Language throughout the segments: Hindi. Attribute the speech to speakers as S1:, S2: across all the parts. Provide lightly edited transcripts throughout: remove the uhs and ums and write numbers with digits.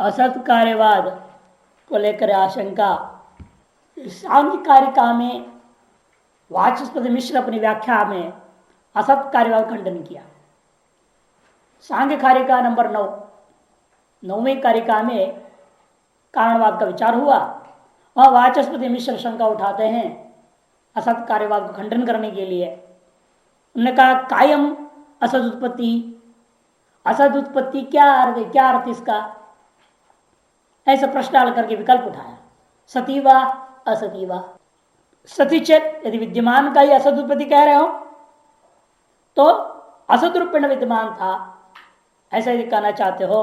S1: असत कार्यवाद को लेकर आशंका। सांख्य कारिका में वाचस्पति मिश्र अपनी व्याख्या में असत कार्यवाद खंडन किया। सांख्य कारिका नंबर 9, 9वीं कारिका में कारणवाद का विचार हुआ। वह वाचस्पति मिश्र शंका उठाते हैं असत कार्यवाद को खंडन करने के लिए। उन्होंने कहा कायम असद उत्पत्ति, असद उत्पत्ति क्या अर्थ है, क्या अर्थ इसका, ऐसा प्रश्न डाल करके विकल्प उठाया। सतीवा असतीवा। सतीचेत यदि विद्यमान का ही असद उत्पत्ति कह रहे हो तो असद रूपेण विद्यमान था, ऐसा यदि कहना चाहते हो,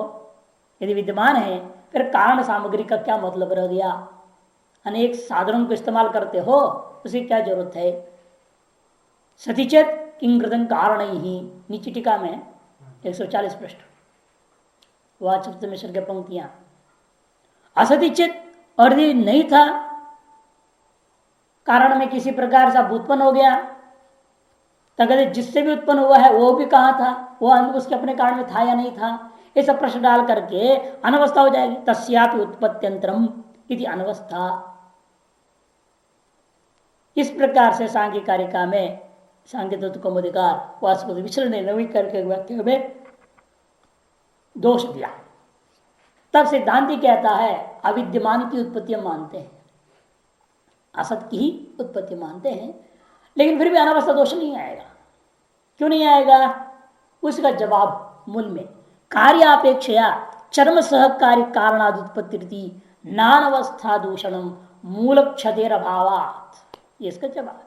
S1: यदि विद्यमान है फिर कारण सामग्री का क्या मतलब रह गया। अनेक साधनों को इस्तेमाल करते हो, उसे क्या जरूरत है। सतीचेत किंकृतं कारण ही, नीचे टीका में 140 पृष्ठ वाचस्पति मिश्र के पंक्तियां। असतिचित और यदि नहीं था, कारण में किसी प्रकार से उत्पन्न हो गया, तो कहते जिससे भी उत्पन्न हुआ है वो भी कहाँ था, वो उसके अपने कारण में था या नहीं था, ऐसा प्रश्न डाल करके अनवस्था हो जाएगी। तस्यापि उत्पत्त्यंतरम इति अनवस्था। इस प्रकार से सांख्य कारिका में सांख्य तत्व कौमुदीकार वाचस्पति मिश्र ने 9वीं करके व्याख्या में दोष दिया। तब सिद्धांति कहता है अविद्यमान की उत्पत्ति मानते हैं, असत की ही उत्पत्ति मानते हैं, लेकिन फिर भी अनावस्था दोष नहीं आएगा। क्यों नहीं आएगा, उसका जवाब मूल में कार्यापेक्षया चरम सहकारी कारणाद उत्पत्ति नानवस्था दूषणम मूल क्षतेर अभावात्, ये इसका जवाब है।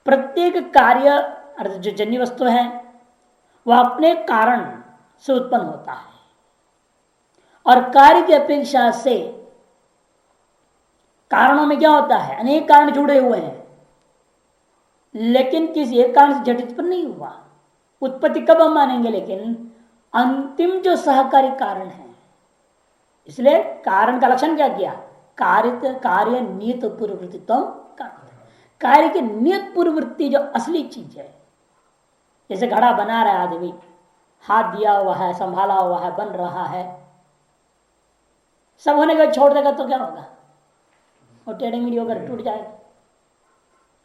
S1: प्रत्येक कार्य अर्थात जो जन्य वस्तु है वह अपने कारण से उत्पन्न होता है और कार्य की अपेक्षा से कारणों में क्या होता है, अनेक कारण जुड़े हुए हैं, लेकिन किसी एक कारण से झटित पर नहीं हुआ। उत्पत्ति कब हम मानेंगे, लेकिन अंतिम जो सहकारी कारण है। इसलिए कारण का लक्षण क्या किया, कार्य नियत पूर्ववृत्तित्व। कार्य की नियत पूर्ववृत्ति जो असली चीज है, जैसे घड़ा बना रहा है आदमी, हाथ दिया हुआ है, संभाला हुआ है, बन रहा है, सब होने के बाद छोड़ देगा तो क्या होगा, वो टेढ़ी मेढ़ी होकर टूट जाएगा।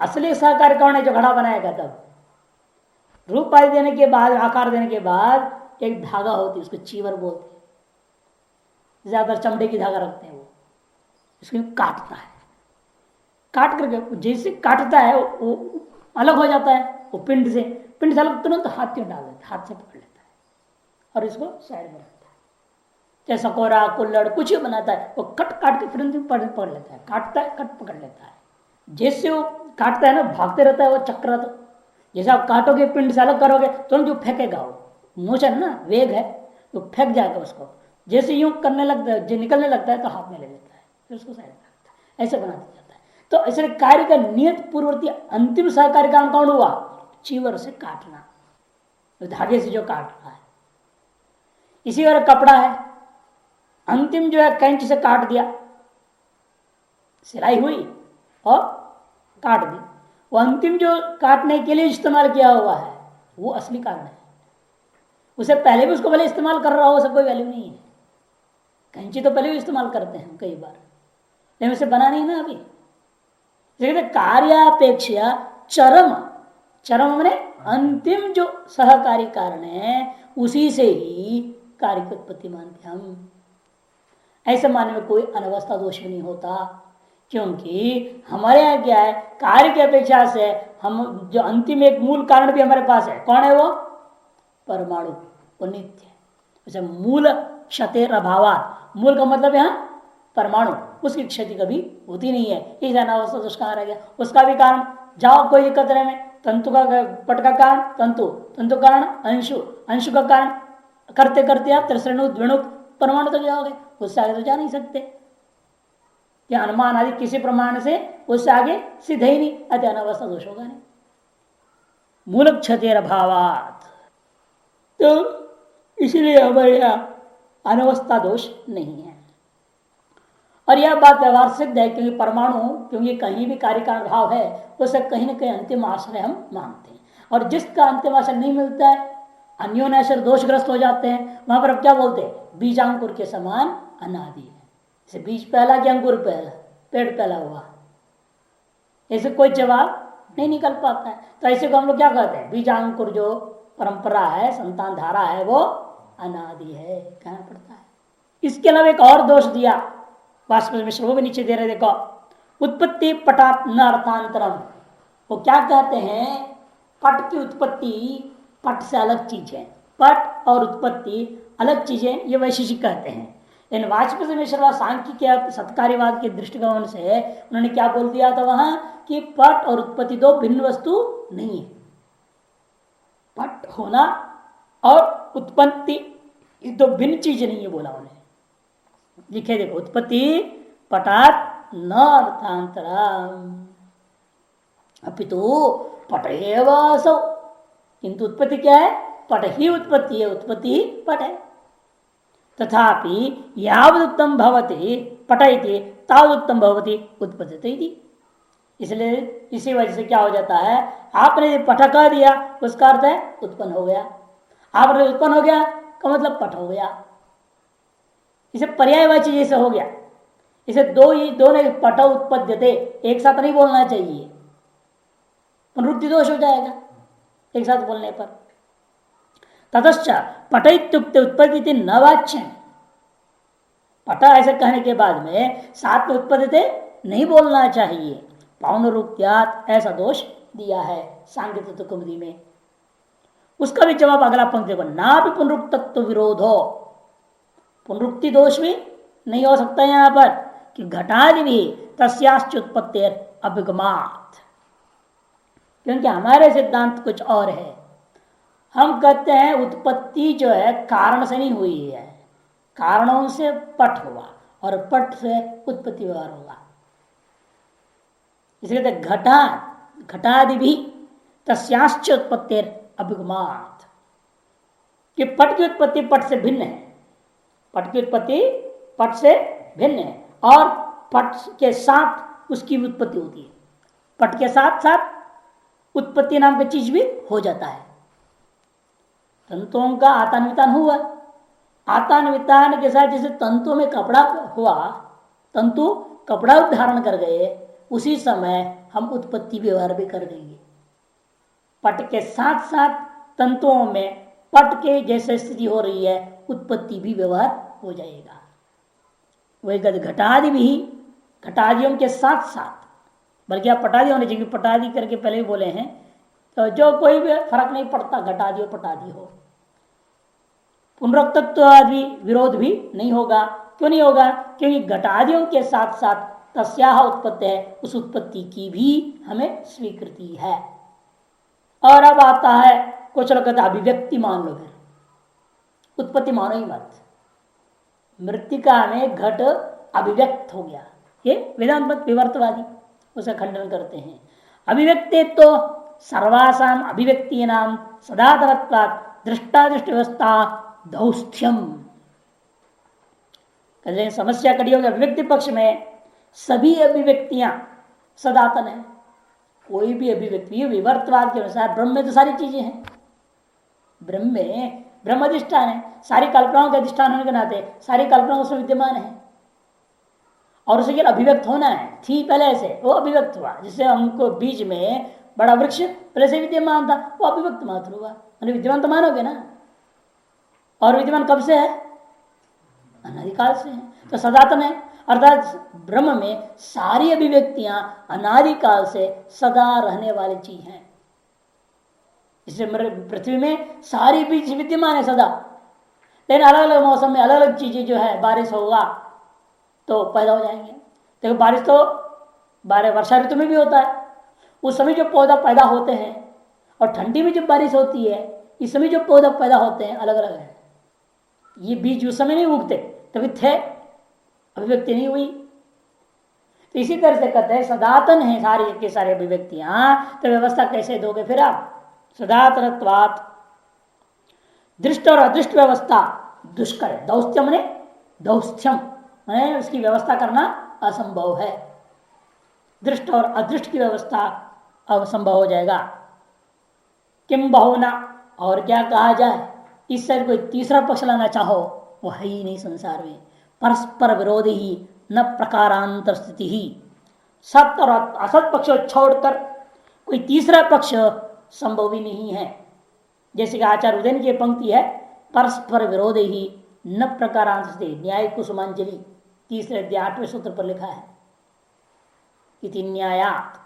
S1: असली सहकारी कौन है, जो घड़ा बनाएगा। तब रूप आदि देने के बाद, आकार देने के बाद एक धागा होती है, उसको चीवर बोलते हैं, ज्यादातर चमड़े की धागा रखते हैं, वो इसको काटता है, काट करके जैसे काटता है वो अलग हो जाता है, वो पिंड से अलग तुरंत हाथ क्यों डाल देता है, हाथ से पकड़ लेता है और इसको साइड में रखता है। चाहे सकोरा कुल्लड़ कुछ ही बनाता है, वो काट के तुरंत पकड़ लेता है, काटता है कट पकड़ लेता है। जैसे वो काटता है ना, भागते रहता है वो चक्र। तो जैसे आप काटोगे, पिंड से अलग करोगे, तुरंत जो फेंकेगा, वो मोशन ना, वेग है, तो फेंक जाएगा उसको। जैसे यूं करने लगता है, जो निकलने लगता है तो हाथ में ले लेता है, फिर उसको साइड में रखता है, ऐसे बना दिया जाता है। तो ऐसे कार्य का नियत पूर्ववर्ती अंतिम सहकार्य काम कौन हुआ, चीवर से काटना, तो धागे से जो काट रहा है। इसी तरह कपड़ा है, अंतिम जो है कैंची से काट दिया, सिलाई हुई और काट दी, वो अंतिम जो काटने के लिए इस्तेमाल किया हुआ है वो असली कारण है। उसे पहले भी उसको भले इस्तेमाल कर रहा हो, उससे कोई वैल्यू नहीं है। कैंची तो पहले भी इस्तेमाल करते हैं कई बार, लेकिन उसे बना नहीं ना अभी। कार्यापेक्षा चरम मैंने अंतिम जो सहकारी कारण है, उसी से ही कार्य की उत्पत्ति मानते हम। ऐसे मानने में कोई अनवस्था दोष भी नहीं होता, क्योंकि हमारे यहाँ क्या है, कार्य की अपेक्षा से हम जो अंतिम एक मूल कारण भी हमारे पास है, कौन है वो, परमाणु, वो नित्य है। जैसे मूल क्षतेर अभावात्, मूल का मतलब यहाँ परमाणु, उसकी क्षति कभी होती नहीं है। इस अनावस्था दोष कहाँ रह गया, उसका भी कारण जाओ कोई दिक्कत रहे में, तंतु का पट का कारण तंतु कारण अंशु का कारण करते करते आप त्रिश्रेणुक परमाणु तक जाओगे, उससे आगे तो जा नहीं सकते। क्या अनुमान आदि किसी प्रमाण से उससे आगे सिद्ध ही नहीं, अति अनावस्था दोष होगा नहीं। मूल क्षतेर अभावात्, तो इसलिए हमारे यहाँ अनवस्था दोष नहीं है। और यह बात व्यवहार सिद्ध है, क्योंकि परमाणु क्योंकि कहीं भी कार्य का अभाव है, उसे कहीं न कहीं अंतिम आश्रय हम मानते हैं। और जिसका अंतिम आश्रय नहीं मिलता है, अन्योन्याश्रय दोषग्रस्त हो जाते हैं, वहां पर अब क्या बोलते हैं, बीजांकुर के समान अनादि है। जैसे बीज पहला कि अंकुर पहला, पेड़ पहला हुआ, ऐसे कोई जवाब नहीं निकल पाता है। तो ऐसे को हम लोग क्या कहते हैं, बीजांकुर जो परंपरा है, संतान धारा है, वो अनादि है, कहना पड़ता है। इसके अलावा एक और दोष दिया वास्तव मिश्र, वो भी नीचे दे रहे, देखो, उत्पत्ति पटात न अर्थांतरम। वो क्या कहते हैं, पट की उत्पत्ति पट से अलग चीज है, पट और उत्पत्ति अलग चीजें, ये वैशेषिक कहते हैं। इन वाजपेयी मिश्रा सांख्य के सत्कार्यवाद के दृष्टिकोण से उन्होंने क्या बोल दिया था वहां कि पट और उत्पत्ति दो भिन्न वस्तु नहीं है। पट होना और उत्पत्ति ये दो भिन्न चीज नहीं है बोला उन्हें। लिखे देखो, उत्पत्ति पटात न अर्थांतरम अपितु पटेव असौ, किंतु उत्पत्ति क्या है, पट ही उत्पत्ति है, उत्पत्ति ही पट है। तथापि यावदुक्तम भवति पट इति तावदुक्तम भवति उत्पत्ति इति। इसलिए इसी वजह से क्या हो जाता है, आपने पट कह दिया उसका अर्थ है उत्पन्न हो गया, आपने उत्पन्न हो गया का मतलब पट हो गया। इसे पर्यायवाची जैसे हो गया। इसे दो ही दोनों पट उत्पद्यते एक साथ नहीं बोलना चाहिए, पुनरुक्ति दोष हो जाएगा एक साथ बोलने पर। ततश्च पट इत्युक्ते उत्पत्ति न वाच्य, पट ऐसे कहने के बाद में साथ में उत्पत्ति नहीं बोलना चाहिए, पौनरुक्त्यात् ऐसा दोष दिया है सांख्य तत्व कुमुदी में। उसका भी जवाब अगला पंक्ति देखो, ना भी पुनरुक्तत्व विरोधो, पुनरुक्ति दोष भी नहीं हो सकता यहां पर कि घटादि भी तस्याश्च उत्पत्तिर अभिगमात्, क्योंकि हमारे सिद्धांत कुछ और है। हम कहते हैं उत्पत्ति जो है कारण से नहीं हुई है, कारणों से पट हुआ और पट से उत्पत्ति व्यवहार होगा। इसलिए घटादि भी तस्याश्च उत्पत्तिर अभिगमात्, कि पट की उत्पत्ति पट से भिन्न है, पट की उत्पत्ति पट से भिन्न है और पट के साथ उसकी उत्पत्ति होती है, पट के साथ साथ उत्पत्ति नाम की चीज भी हो जाता है। तंतुओं का आतान वितान हुआ, आतान वितान के साथ जैसे तंतुओं में कपड़ा हुआ, तंतु कपड़ा धारण कर गए, उसी समय हम उत्पत्ति व्यवहार भी कर देंगे। पट के साथ साथ तंतुओं में पट के जैसे स्थिति हो रही है, उत्पत्ति भी व्यवहार हो जाएगा। वही घटादि भी, घटादियों के साथ साथ, बल्कि आप पटादि होने चाहिए, पटादि करके पहले भी बोले हैं, तो जो कोई भी फर्क नहीं पड़ता, घटादि हो पटादि हो, पुनरुक्तत्व आदि विरोध भी नहीं होगा। क्यों नहीं होगा, क्योंकि घटादियों के साथ साथ तस्याह उत्पत्ति है, उस उत्पत्ति की भी हमें स्वीकृति है। और अब आता है कुछ लोग कहते अभिव्यक्ति मान लो, फिर उत्पत्ति मानो ही मत, मृतिका में घट अभिव्यक्त हो गया, ये वेदांत मत विवर्तवादी उसका खंडन करते हैं। अभिव्यक्ति तो सर्वासाम अभिव्यक्ति नाम सदातरत्वात् दृष्टादृष्ट व्यवस्था दौस्थ्यम। समस्या कड़ी होगी, अभिव्यक्ति पक्ष में सभी अभिव्यक्तियां सदातन है, कोई भी अभिव्यक्ति विवर्तवाद के अनुसार ब्रह्म में तो सारी चीजें हैं, ब्रह्म में ब्रह्म अधिष्ठान है, सारी कल्पनाओं के अधिष्ठान होने के नाते सारी कल्पना उसमें विद्यमान है और उसे केवल अभिव्यक्त होना है। थी पहले से, वो अभिव्यक्त हुआ, जिससे हमको बीज में बड़ा वृक्ष पहले से विद्यमान था, वो अभिव्यक्त मात्र हुआ, विद्यमान तो मानोगे ना, और विद्यमान कब से है, अनादिकाल से है, तो सदातन है। अर्थात ब्रह्म में सारी अभिव्यक्तियां अनादिकाल से सदा रहने वाली चीज हैं। इसलिए पृथ्वी में सारी बीज विद्यमान है सदा, लेकिन अलग अलग मौसम में अलग अलग चीजें जो है, बारिश होगा तो पैदा हो जाएंगे। देखो बारिश तो वर्षा ऋतु में भी होता है, उस समय जो पौधा पैदा होते हैं, और ठंडी में जब बारिश होती है, इस समय जो पौधा पैदा होते हैं अलग अलग है। ये बीज उस समय नहीं उगते, तभी थे, अभिव्यक्ति नहीं हुई। तो इसी तरह से कहते हैं सदातन है सारी के सारी अभिव्यक्तियां, तो व्यवस्था कैसे दोगे फिर आप, सदातनत्वात् दृष्ट और अदृष्ट व्यवस्था दुष्कर है। दौस्त्यम ने दौस्त्यम है, उसकी व्यवस्था करना असंभव है, दृष्ट और अदृष्ट की व्यवस्था असंभव हो जाएगा। किम बहुना, और क्या कहा जाए, इस साइड कोई तीसरा पक्ष लाना चाहो वो है ही नहीं संसार में। परस्पर विरोधी ही न प्रकारांतर स्थिति ही। सत्य और असत पक्ष छोड़कर कोई तीसरा पक्ष संभव ही नहीं है। जैसे कि आचार्य उदयन की पंक्ति है, परस्पर विरोध ही न प्रकारांतर स्थिति, न्याय कुसुमांजलि तीसरे अध्याय 8वें सूत्र पर लिखा है। इति न्यायात्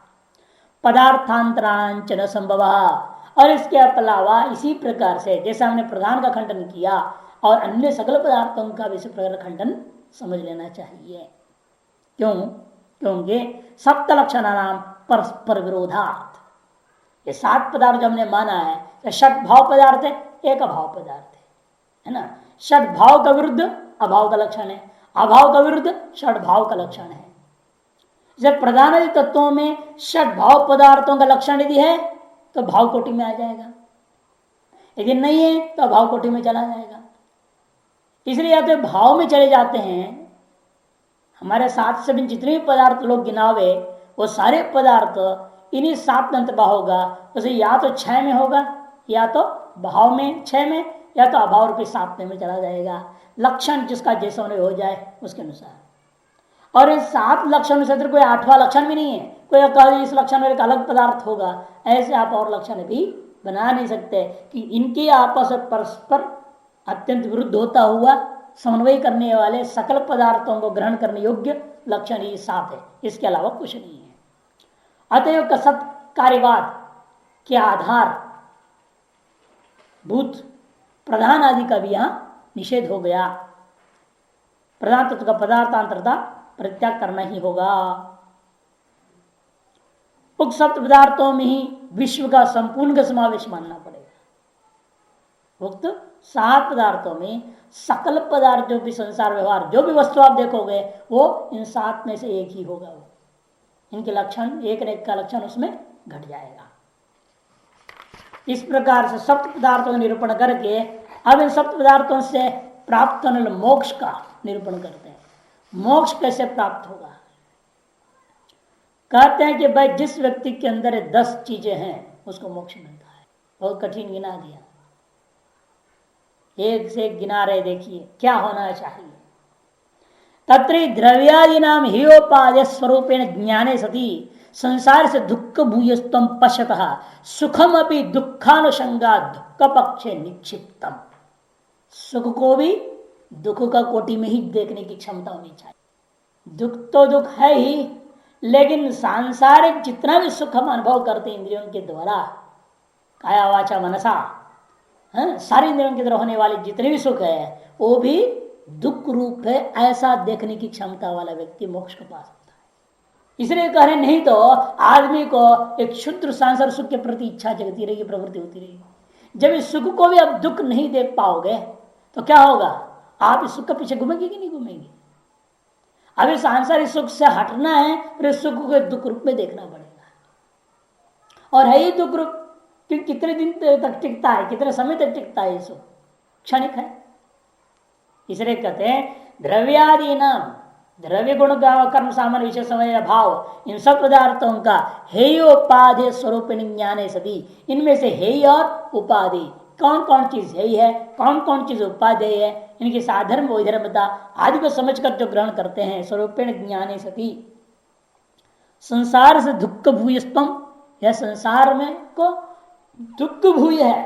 S1: पदार्थांतरांचन संभव। और इसके अलावा इसी प्रकार से जैसे हमने प्रधान का खंडन किया और अन्य सकल पदार्थों का भी इसी प्रकार खंडन समझ लेना चाहिए। क्यों? क्योंकि सप्त लक्षणानाम परस्पर विरोधार्थ, ये 7 पदार्थ जो हमने माना है, तो षट भाव पदार्थ है, एक अभाव पदार्थ है ना। षट भाव का विरुद्ध अभाव का लक्षण है, अभाव का विरुद्ध षट भाव का लक्षण है। जब प्रधान तत्वों में षट भाव पदार्थों का लक्षण यदि है तो भाव कोटि में आ जाएगा, यदि नहीं है तो अभाव कोटि में चला जाएगा। इसलिए या तो भाव में चले जाते हैं। हमारे साथ से भी जितने भी पदार्थ लोग गिनावे वो सारे पदार्थ इन्हीं 7 अंतर्भाव होगा। उसे या तो 6 में होगा, या तो भाव में 6 में, या तो अभाव रूपी 7 में चला जाएगा। लक्षण जिसका जैसा हो जाए उसके अनुसार। और इन 7 लक्षण से कोई 8वां लक्षण भी नहीं है। कोई कहा इस लक्षण में एक अलग पदार्थ होगा, ऐसे आप और लक्षण भी बना नहीं सकते कि इनके आपस में परस्पर अत्यंत विरुद्ध होता हुआ समन्वय करने वाले सकल पदार्थों को ग्रहण करने योग्य लक्षण ही 7 है, इसके अलावा कुछ नहीं है। अतएव का सत कार्यवाद के आधार भूत प्रधान आदि का भी यहां निषेध हो गया। प्रधान तत्व का पदार्थांतरता परित्याग करना ही होगा। उक्त सप्त पदार्थों में ही विश्व का संपूर्ण का समावेश मानना पड़ेगा। उक्त 7 पदार्थों में सकल पदार्थ जो भी संसार व्यवहार जो भी वस्तु आप देखोगे वो इन 7 में से एक ही होगा। वो इनके लक्षण एक न एक का लक्षण उसमें घट जाएगा। इस प्रकार से सप्त पदार्थों का निरूपण करके अब इन सप्त पदार्थों से प्राप्त होने मोक्ष का निरूपण करते हैं। मोक्ष कैसे प्राप्त होगा? कहते हैं कि भाई जिस व्यक्ति के अंदर 10 चीजें हैं उसको मोक्ष मिलता है। बहुत कठिन गिना दिया, एक से एक गिना रहे। देखिए क्या होना चाहिए। तत्र द्रव्यादि नाम हेयोपादेय स्वरूपेण ज्ञाने सती संसार से दुख भूयस्तम पश्यतः सुखम अपनी दुखानुषंगा दुख पक्षे निक्षिप्तम। सुख को भी दुख का कोटि में ही देखने की क्षमता होनी चाहिए। दुख तो दुख है ही, लेकिन सांसारिक जितना भी सुख हम अनुभव करते हैं इंद्रियों के द्वारा, काया वाचा मनसा, सारी इंद्रियों के द्वारा होने वाले जितने भी सुख है वो भी दुख रूप है, ऐसा देखने की क्षमता वाला व्यक्ति मोक्ष को पा सकता है। इसलिए कह रहे नहीं तो आदमी को एक शुद्ध सांसार सुख के प्रति इच्छा जगती रहेगी, प्रवृत्ति होती रहेगी। जब इस सुख को भी आप दुख नहीं देख पाओगे तो क्या होगा? आप इस सुख के पीछे घूमेंगे कि नहीं घूमेंगे? अब इस सांसारिक सुख से हटना है, फिर इस सुख को दुख रूप में देखना पड़ेगा। और है ही दुख रूप कि कितने दिन तक टिकता है, कितने समय तक टिकता है, ये सुख क्षणिक है। इसलिए कहते हैं द्रव्यादि नाम, द्रव्य गुण कर्म सामान्य विषय समय भाव, इन सब पदार्थों का हेयोपाधेय स्वरूप ज्ञाने सभी, इनमें से हेय और उपाधि कौन कौन चीज हेय है, कौन कौन चीज उपाधेय है, इनकी साधर्म वैधर्मता आदि को समझकर जो ग्रहण करते हैं स्वरूपेण ज्ञाने सती संसार से दुख भूयस्तम, यह संसार में को दुख भूय है,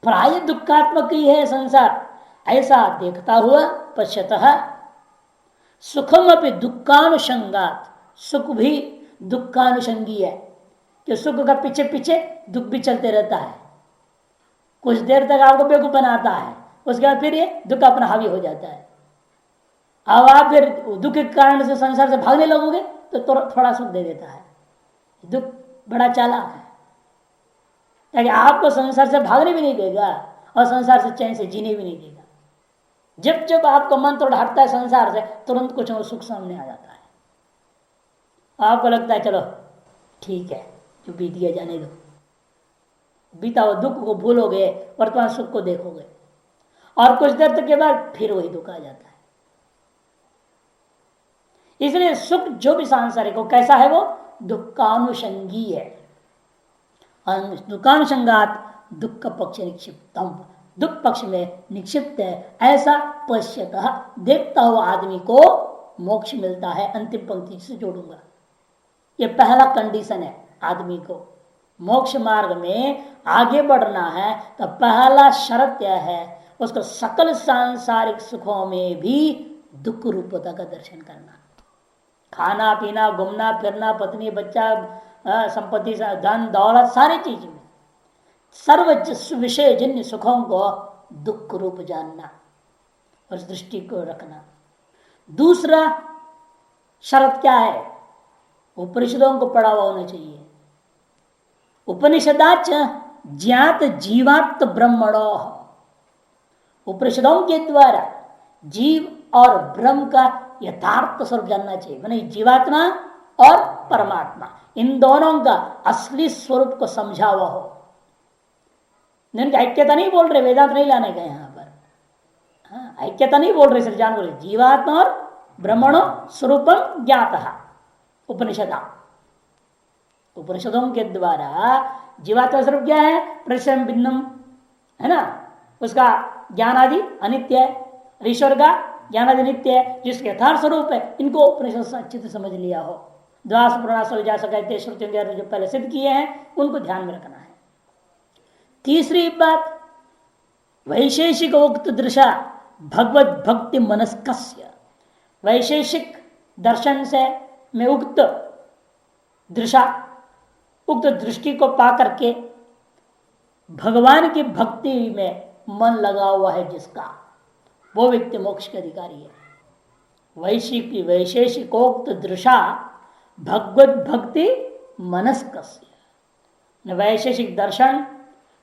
S1: प्राय दुखात्मक ही है संसार, ऐसा देखता हुआ पश्यतः सुखम अपनी दुखानुषंगात, सुख भी दुखानुषंगी है कि सुख का पीछे पीछे दुख भी चलते रहता है। कुछ देर तक आपको बेवकूफ बनाता है, उसके बाद फिर ये दुख अपना हावी हो जाता है। अब आप फिर दुख के कारण से संसार से भागने लगोगे तो थोड़ा सुख दे देता है। दुख बड़ा चालाक है, ताकि आपको संसार से भागने भी नहीं देगा और संसार से चैन से जीने भी नहीं देगा। जब जब आपका मन थोड़ा हटता है संसार से, तुरंत कुछ और सुख सामने आ जाता है। आपको लगता है चलो ठीक है जो बीत गया जाने दो, बीता हुआ दुख को भूलोगे, वर्तमान सुख को देखोगे, और कुछ देर तक के बाद फिर वही दुख आ जाता है। इसलिए सुख जो भी सांसारिक हो कैसा है, वो दुखानुषंगी है। दुखानुषंगात दुख पक्ष निक्षिप्तम, दुख पक्ष में निक्षिप्त है, ऐसा पश्यतः देखता हुआ आदमी को मोक्ष मिलता है। अंतिम पंक्ति से जोड़ूंगा, ये पहला कंडीशन है आदमी को मोक्ष मार्ग में आगे बढ़ना है। तो पहला शर्त यह है उसको सकल सांसारिक सुखों में भी दुख रूपता का दर्शन करना। खाना पीना, घूमना फिरना, पत्नी बच्चा, संपत्ति, धन दौलत, सारी चीज में सर्व विषय जिन सुखों को दुख रूप जानना और इस दृष्टि को रखना। दूसरा शर्त क्या है? उपनिषदों को पढ़ा हुआ होना चाहिए। उपनिषदाच ज्ञात जीवात्म ब्रह्मणो, उपनिषदों के द्वारा जीव और ब्रह्म का यथार्थ स्वरूप जानना चाहिए। माने जीवात्मा और परमात्मा इन दोनों का असली स्वरूप को समझा हुआ हो। ऐक्यता नहीं बोल रहे, वेदांत नहीं लाने गए यहां पर। हाँ, ऐक्यता नहीं बोल रहे, सिर्फ जान बोल रहे जीवात्मा और ब्रह्मणो स्वरूपम ज्ञातः उपनिषदा। उपनिषदों के द्वारा जीवात्मा स्वरूप क्या है? परिश्रम भिन्नम है ना, उसका ज्ञान आदि अनित्य है। ईश्वर का ज्ञान आदि नित्य है, जिसके यथार्थ स्वरूप है। इनको उपनिषद अच्छे से समझ लिया हो। द्वास पुराण जा सकते श्रुतियों जो पहले सिद्ध किए हैं उनको ध्यान में रखना है। तीसरी बात, वैशेषिक उक्त दृशा भगवत भक्ति मनस्कस्य, वैशेषिक दर्शन से में उक्त दृशा, उक्त दृष्टि को पा करके भगवान की भक्ति में मन लगा हुआ है जिसका, वो व्यक्ति मोक्ष के अधिकारी है। वैशेषिकोक्त दृशा भगवत भक्ति मनस्कस्य, वैशेषिक दर्शन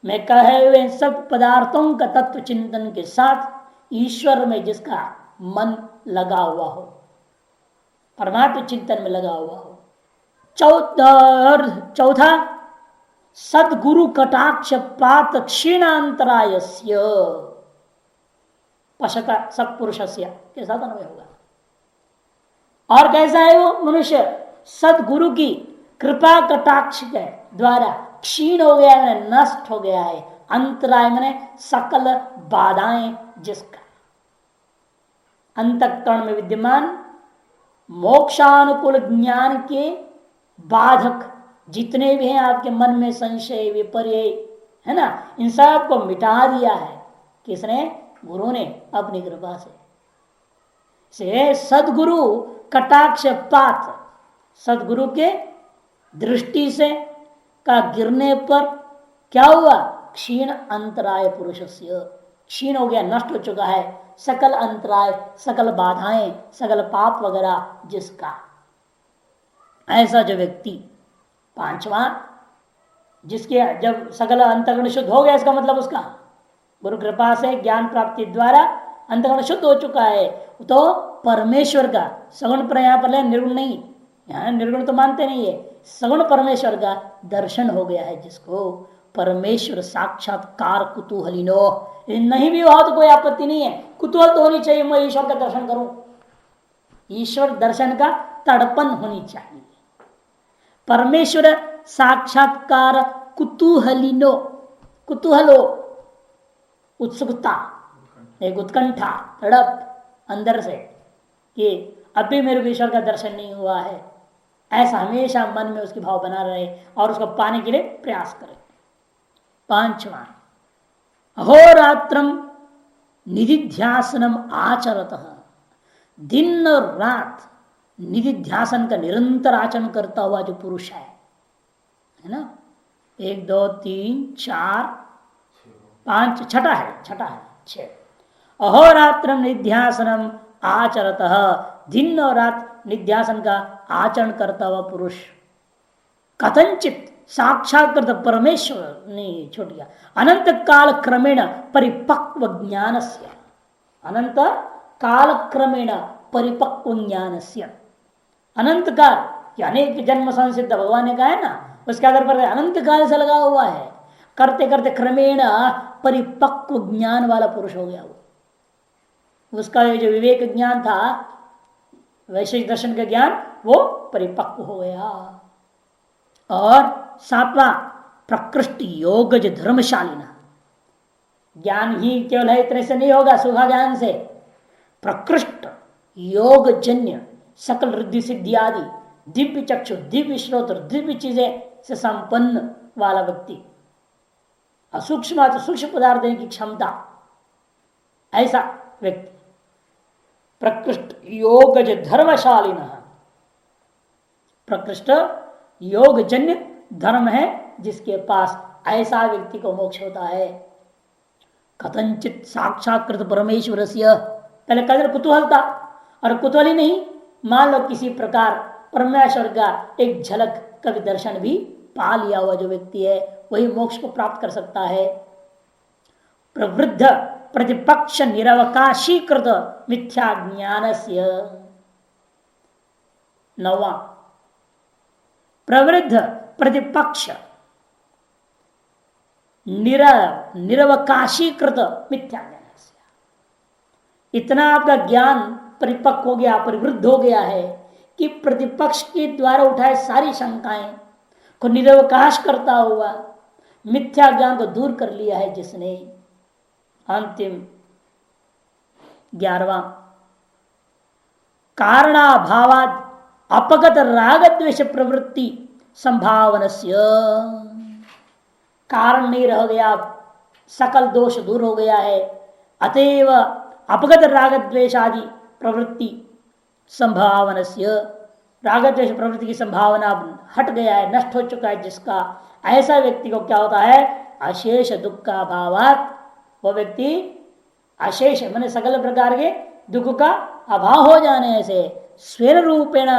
S1: में कहे हुए सब पदार्थों का तत्व चिंतन के साथ ईश्वर में जिसका मन लगा हुआ हो, परमात्म चिंतन में लगा हुआ हो। चौथा सदगुरु कटाक्ष पात क्षीणांतरायस्य पशता सत्पुरुषस्य के साथ अन्वय होगा। और कैसा है वो मनुष्य? सदगुरु की कृपा कटाक्ष के द्वारा क्षीण हो गया है, नष्ट हो गया है। अंतराय मैंने सकल बाधाएं जिसका अंतःकरण में विद्यमान मोक्षानुकूल ज्ञान के बाधक जितने भी हैं आपके मन में संशय विपर्य है ना, इन सब को मिटा दिया है। किसने? गुरु ने अपनी कृपा से सदगुरु कटाक्ष पात, सदगुरु के दृष्टि से का गिरने पर क्या हुआ? क्षीण अंतराय पुरुषस्य, क्षीण हो गया, नष्ट हो चुका है सकल अंतराय, सकल बाधाएं, सकल पाप वगैरह जिसका। ऐसा जो व्यक्ति, पांचवा, जिसके जब सकल अंतःकरण शुद्ध हो गया, इसका मतलब उसका गुरु कृपा से ज्ञान प्राप्ति द्वारा अंतःकरण शुद्ध हो चुका है, तो परमेश्वर का सगुण पर यहां पर निर्गुण नहीं, यहां निर्गुण तो मानते नहीं है, सगुण परमेश्वर का दर्शन हो गया है जिसको परमेश्वर साक्षात्कार कुतूहलिनो। नहीं भी हुआ तो कोई आपत्ति नहीं है, कुतूहल तो होनी चाहिए, मैं ईश्वर का दर्शन करूं। ईश्वर दर्शन का तड़पन होनी चाहिए। परमेश्वर साक्षात्कार कुतूहलिनो, कुतूहलो उत्सुकता, एक उत्कंठा, तड़प अंदर से कि अभी मेरे को ईश्वर का दर्शन नहीं हुआ है, ऐसा हमेशा मन में उसकी भाव बना रहे और उसको पाने के लिए प्रयास करे। पांचवा, अहोरात्रम निधिध्यासनम आचरतः, दिन और रात निधिध्यासन का निरंतर आचरण करता हुआ जो पुरुष है ना, 1 2 3 4 5 छठा है 6। अहोरात्रम निध्यासनम आचरतः, दिन और रात निध्यासन का आचरण करता हुआ पुरुष कथनचित साक्षात्कृत परमेश्वर ने छोड़ दिया अनंत काल क्रमेण परिपक्व ज्ञान से, अनंत काल क्रमेण परिपक्व ज्ञान से, अनंत काल अनेक जन्म संसिद्ध भगवान ने कहा है ना, उसके आधार पर अनंत काल से लगा हुआ है, करते करते क्रमेण परिपक्व ज्ञान वाला पुरुष हो गया। वो उसका जो विवेक ज्ञान था, वैशेषिक दर्शन का ज्ञान, वो परिपक्व हो गया। और 7वां प्रकृष्ट योगज धर्मशालिना, ज्ञान ही केवल है इतने से नहीं होगा, सुखा ज्ञान से प्रकृष्ट योग जन्य सकल रिद्धि सिद्धि आदि दिव्य चक्षु, दिव्य श्रोत्र, दिव्य चीजें से संपन्न वाला व्यक्ति, असूक्ष्म सूक्ष्म पदार्थ देने की क्षमता, ऐसा व्यक्ति प्रकृष्ट योगज धर्मशालिन, प्रकृष्ट योगजन्य धर्म है जिसके पास, ऐसा व्यक्ति को मोक्ष होता है। कथंचित साक्षात्कृत परमेश्वर से, पहले कहते कुतूहल था, और कुतूहल ही नहीं, मान लो किसी प्रकार परमेश्वर का एक झलक का भी दर्शन भी पा लिया हुआ जो व्यक्ति है वही मोक्ष को प्राप्त कर सकता है। प्रवृद्ध प्रतिपक्ष निरवकाशीकृत मिथ्या ज्ञानस्य, नौवां प्रवृद्ध प्रतिपक्ष निरवकाशीकृत मिथ्या ज्ञान, इतना आपका ज्ञान परिपक्व हो गया, परिवृद्ध हो गया है कि प्रतिपक्ष के द्वारा उठाए सारी शंकाएं को निरवकाश करता हुआ मिथ्या ज्ञान को दूर कर लिया है जिसने। अंतिम 11वां कारणाभावाद अपगत राग द्वेष प्रवृत्ति संभावनस्य, कारण नहीं रह गया, सकल दोष दूर हो गया है, अतएव अपगत राग द्वेष आदि प्रवृत्ति संभावनस्य, राग द्वेष प्रवृत्ति की संभावना हट गया है, नष्ट हो चुका है जिसका, ऐसा व्यक्ति को क्या होता है, अशेष दुख का अभावात, वो व्यक्ति अशेष माने सकल प्रकार के दुख का अभाव हो जाने से स्वेन रूपेण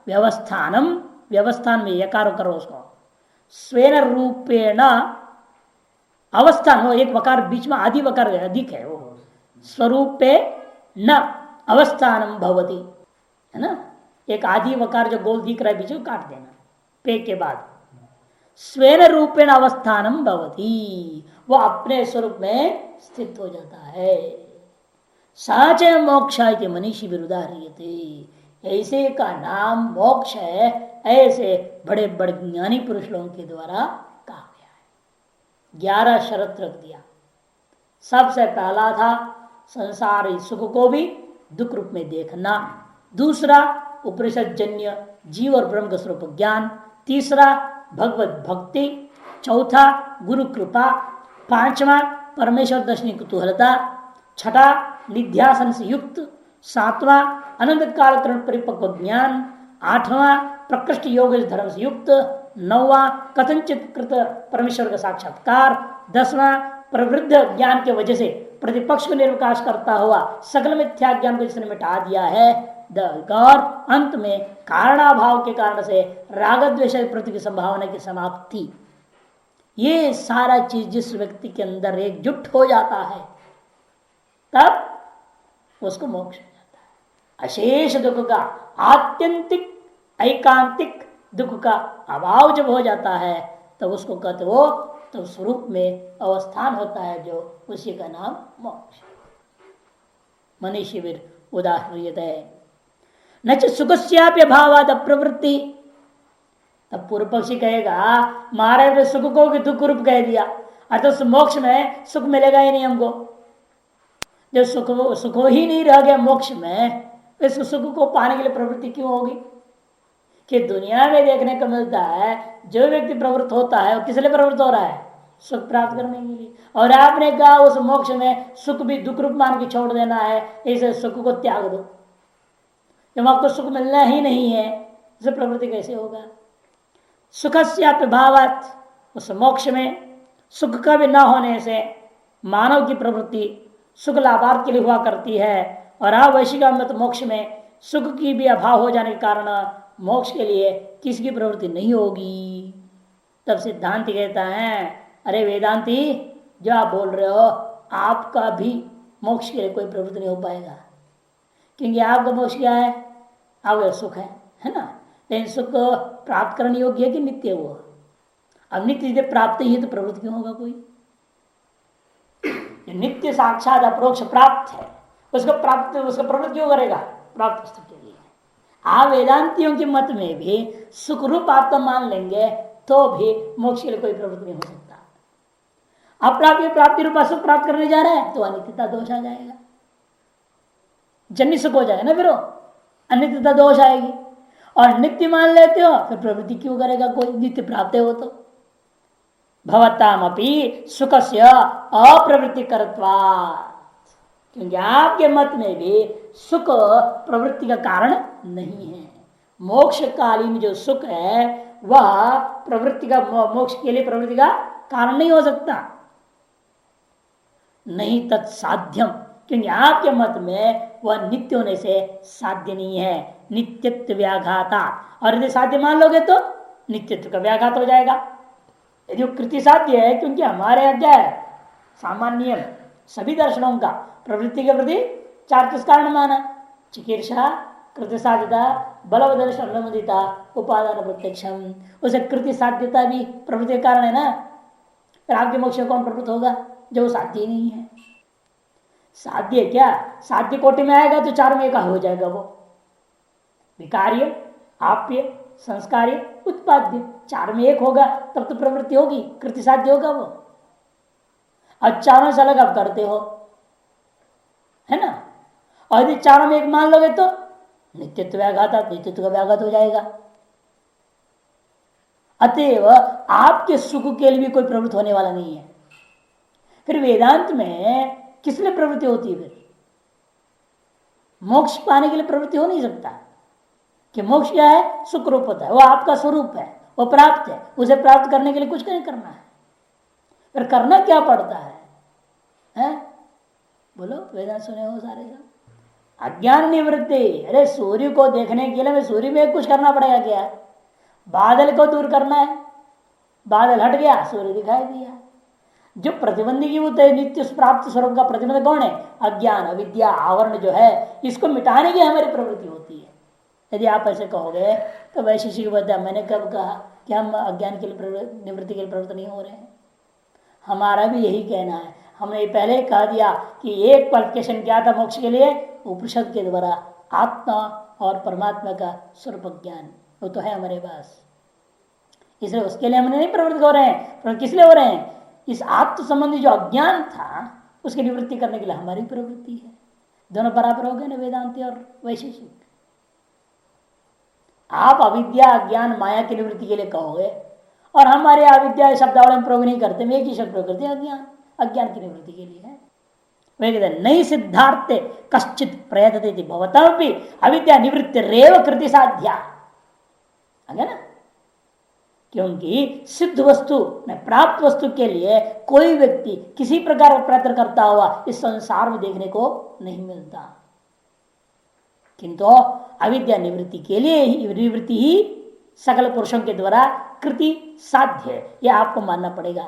S1: व्यवस्थानम, व्यवस्थान में यकार करो उसको, स्वेन रूपेण अवस्थान हो, एक वकार बीच में आदि वकार अधिक है, वो स्वरूपे न अवस्थानम भवति, है ना, एक आदि वकार जो गोल दिख रहा है बीच में काट देना पे के बाद, स्वेन रूपेण अवस्थानम भवति, वो अपने स्वरूप में स्थित हो जाता है। साच मोक्ष मनीषी विरुद्धारियते, ऐसे का नाम मोक्ष है, ऐसे बड़े बड़े ज्ञानी पुरुष लोगों के द्वारा कहा गया है। 11 शर्त रख दिया। सबसे पहला था संसारी सुख को भी दुख रूप में देखना, दूसरा उपनिषद जन्य जीव और ब्रह्म का स्वरूप ज्ञान, तीसरा भगवत भक्ति, चौथा गुरु कृपा, पांचवा परमेश्वर दर्शनी कुतूहलता, छठा निध्यासन से युक्त, सातवां अनंत काल परिपक्व ज्ञान, आठवां प्रकृष्ट योग धर्म से युक्त, नौवां कथनचित कृत परमेश्वर का साक्षात्कार, 10वां प्रवृद्ध ज्ञान के वजह से प्रतिपक्ष को निर्वकाश करता हुआ सकल मिथ्या ज्ञान को जिसने मिटा दिया है, और अंत में कारणाभाव के कारण से राग द्वेष प्रति की संभावना की समाप्ति। ये सारा चीज जिस व्यक्ति के अंदर एकजुट हो जाता है तब उसको मोक्ष हो जाता है। अशेष दुख का, आत्यंतिक एकांतिक दुख का अभाव जब हो जाता है तब उसको कहते वो तो स्वरूप में अवस्थान होता है, जो उसी का नाम मोक्ष। मनीषी उदाहरण है न सुखस्याप्य भावाद प्रवृत्ति, तब पूर्व पक्षी कहेगा महाराज सुख को कि दुख रूप कह दिया, अर्थात तो मोक्ष में सुख मिलेगा ही नहीं हमको, जब सुख ही नहीं रह गया मोक्ष में, इस सुख को पाने के लिए प्रवृत्ति क्यों होगी? कि दुनिया में देखने को मिलता है जो व्यक्ति प्रवृत्त होता है वो किस लिए प्रवृत्त हो रहा है? सुख प्राप्त करने के लिए। और आपने कहा उस मोक्ष में सुख भी दुख रूप मान के छोड़ देना है, इसे सुख को त्याग दो। जब आपको सुख मिलना ही नहीं है उसे प्रवृत्ति कैसे होगा? सुखस्याप्य भावात्, उस मोक्ष में सुख का भी न होने से मानव की प्रवृत्ति सुख लाभार्थ के लिए हुआ करती है, और आवैशिका मत मोक्ष में सुख की भी अभाव हो जाने के कारण मोक्ष के लिए किसकी प्रवृत्ति नहीं होगी। तब सिद्धांति कहता है अरे वेदांती जो आप बोल रहे हो आपका भी मोक्ष के लिए कोई प्रवृत्ति नहीं हो पाएगा, क्योंकि आपका मोक्ष क्या है? आपका सुख है ना, लेकिन सुख प्राप्त करने योग्य है कि नित्य? वो अब नित्य यदि प्राप्त ही है तो प्रवृत्ति क्यों होगा कोई? नित्य साक्षात अप्रोक्ष प्राप्त है, उसको प्रवृत्ति क्यों करेगा? प्राप्त वस्तु के लिए। आप वेदांतियों के मत में भी सुख रूप आप तो मान लेंगे तो भी मोक्ष के लिए कोई प्रवृत्ति नहीं हो सकता। अप्राप्य प्राप्ति रूपा सुख प्राप्त करने जा रहा है तो अनित्यता दोष आ जाएगा, जन्य सुख हो जाएगा ना, फिर वो अनित्यता दोष आएगी। और नित्य मान लेते हो फिर प्रवृत्ति क्यों करेगा कोई, नित्य प्राप्त है वो तो। भवतामपि सुख से अप्रवृत्ति करत्वात्, क्योंकि आपके मत में भी सुख प्रवृत्ति का कारण नहीं है। मोक्ष कालीन जो सुख है वह प्रवृत्ति का, मोक्ष के लिए प्रवृत्ति का कारण नहीं हो सकता, नहीं तत्साध्यम, क्योंकि आपके मत में वह नित्य होने से साध्य नहीं है, नित्यत्व व्याघाता। और यदि साध्य मान लोगे तो नित्यत्व का व्याघात हो जाएगा। यदि कृति साध्य है, क्योंकि हमारे यहाँ क्या है सामान्य नियम सभी दर्शनों का, प्रवृत्ति के प्रति चार किस कारण माना, चिकीर्षा, कृति साध्यता, बलवदर्शनता, उपादान प्रत्यक्षम। उसे कृति साध्यता भी प्रवृत्ति का कारण है ना, फिर आपके मोक्ष कौन प्रवृत्त होगा जो साध्य ही नहीं है। साध्य क्या, साध्य कोटि में आएगा तो चार में एक हो जाएगा वो, विकार्य, आप्य, संस्कार्य, उत्पाद्य, चार में एक होगा तब तो प्रवृत्ति होगी, कृति साध्य होगा वो। अब चारों से अलग आप करते हो है ना, और यदि चारों में एक मान लोगे तो नित्यत्व व्याघात, नित्यत्व का व्याघात हो जाएगा। अतएव आपके सुख के लिए भी कोई प्रवृत्ति होने वाला नहीं है। फिर वेदांत में किस लिए प्रवृत्ति होती है, फिर मोक्ष पाने के लिए प्रवृत्ति हो नहीं सकता, कि मोक्ष क्या है, सुख रूप होता है, वो आपका स्वरूप है, वो प्राप्त है, उसे प्राप्त करने के लिए कुछ नहीं करना है। फिर करना क्या पड़ता है? बोलो, वेदांत सुने हो सारे सब। अज्ञान निवृत्ति, अरे सूर्य को देखने के लिए मैं सूर्य में कुछ करना पड़ेगा क्या, बादल को दूर करना है, बादल हट गया सूर्य दिखाई दिया। जो प्रतिबंधी की होता है नित्य प्राप्त स्वरूप का प्रतिबंध कौन है, अज्ञान, अविद्या, आवरण जो है, इसको मिटाने की हमारी प्रवृत्ति होती है। यदि आप ऐसे कहोगे तो वैशेषिक बता, मैंने कब कहा कि हम अज्ञान के लिए निवृत्ति के लिए प्रवृत्त नहीं हो रहे हैं? हमारा भी यही कहना है। हमने पहले कह दिया कि एक क्वालिफिकेशन क्या था मोक्ष के लिए, उपनिषद के द्वारा आत्मा और परमात्मा का स्वरूप ज्ञान, वो तो है हमारे पास, इसलिए उसके लिए हमने नहीं प्रवृत्त हो रहे हैं। पर किस लिए हो रहे हैं, इस आत्म संबंधी जो अज्ञान था उसकी निवृत्ति करने के लिए हमारी प्रवृत्ति है। दोनों बराबर हो गए ना, वेदांति और वैशेषिक। आप अविद्या, अज्ञान, माया की निवृत्ति के लिए कहोगे, और हमारे अविद्या शब्दावली में प्रयोग नहीं करते, मैं एक ही शब्द प्रयोग करते हैं, अज्ञान, अज्ञान की निवृत्ति के लिए है। वे कहते हैं नई सिद्धार्थे कश्चित प्रयतते भवतामपि अविद्या निवृत्ति रेव कृति साध्या, है ना, क्योंकि सिद्ध वस्तु में प्राप्त वस्तु के लिए कोई व्यक्ति किसी प्रकार का प्रयत्न करता हुआ इस संसार में देखने को नहीं मिलता, किंतु अविद्या निवृत्ति के लिए निवृत्ति ही सकल पुरुषों के द्वारा कृति साध्य है, यह आपको मानना पड़ेगा।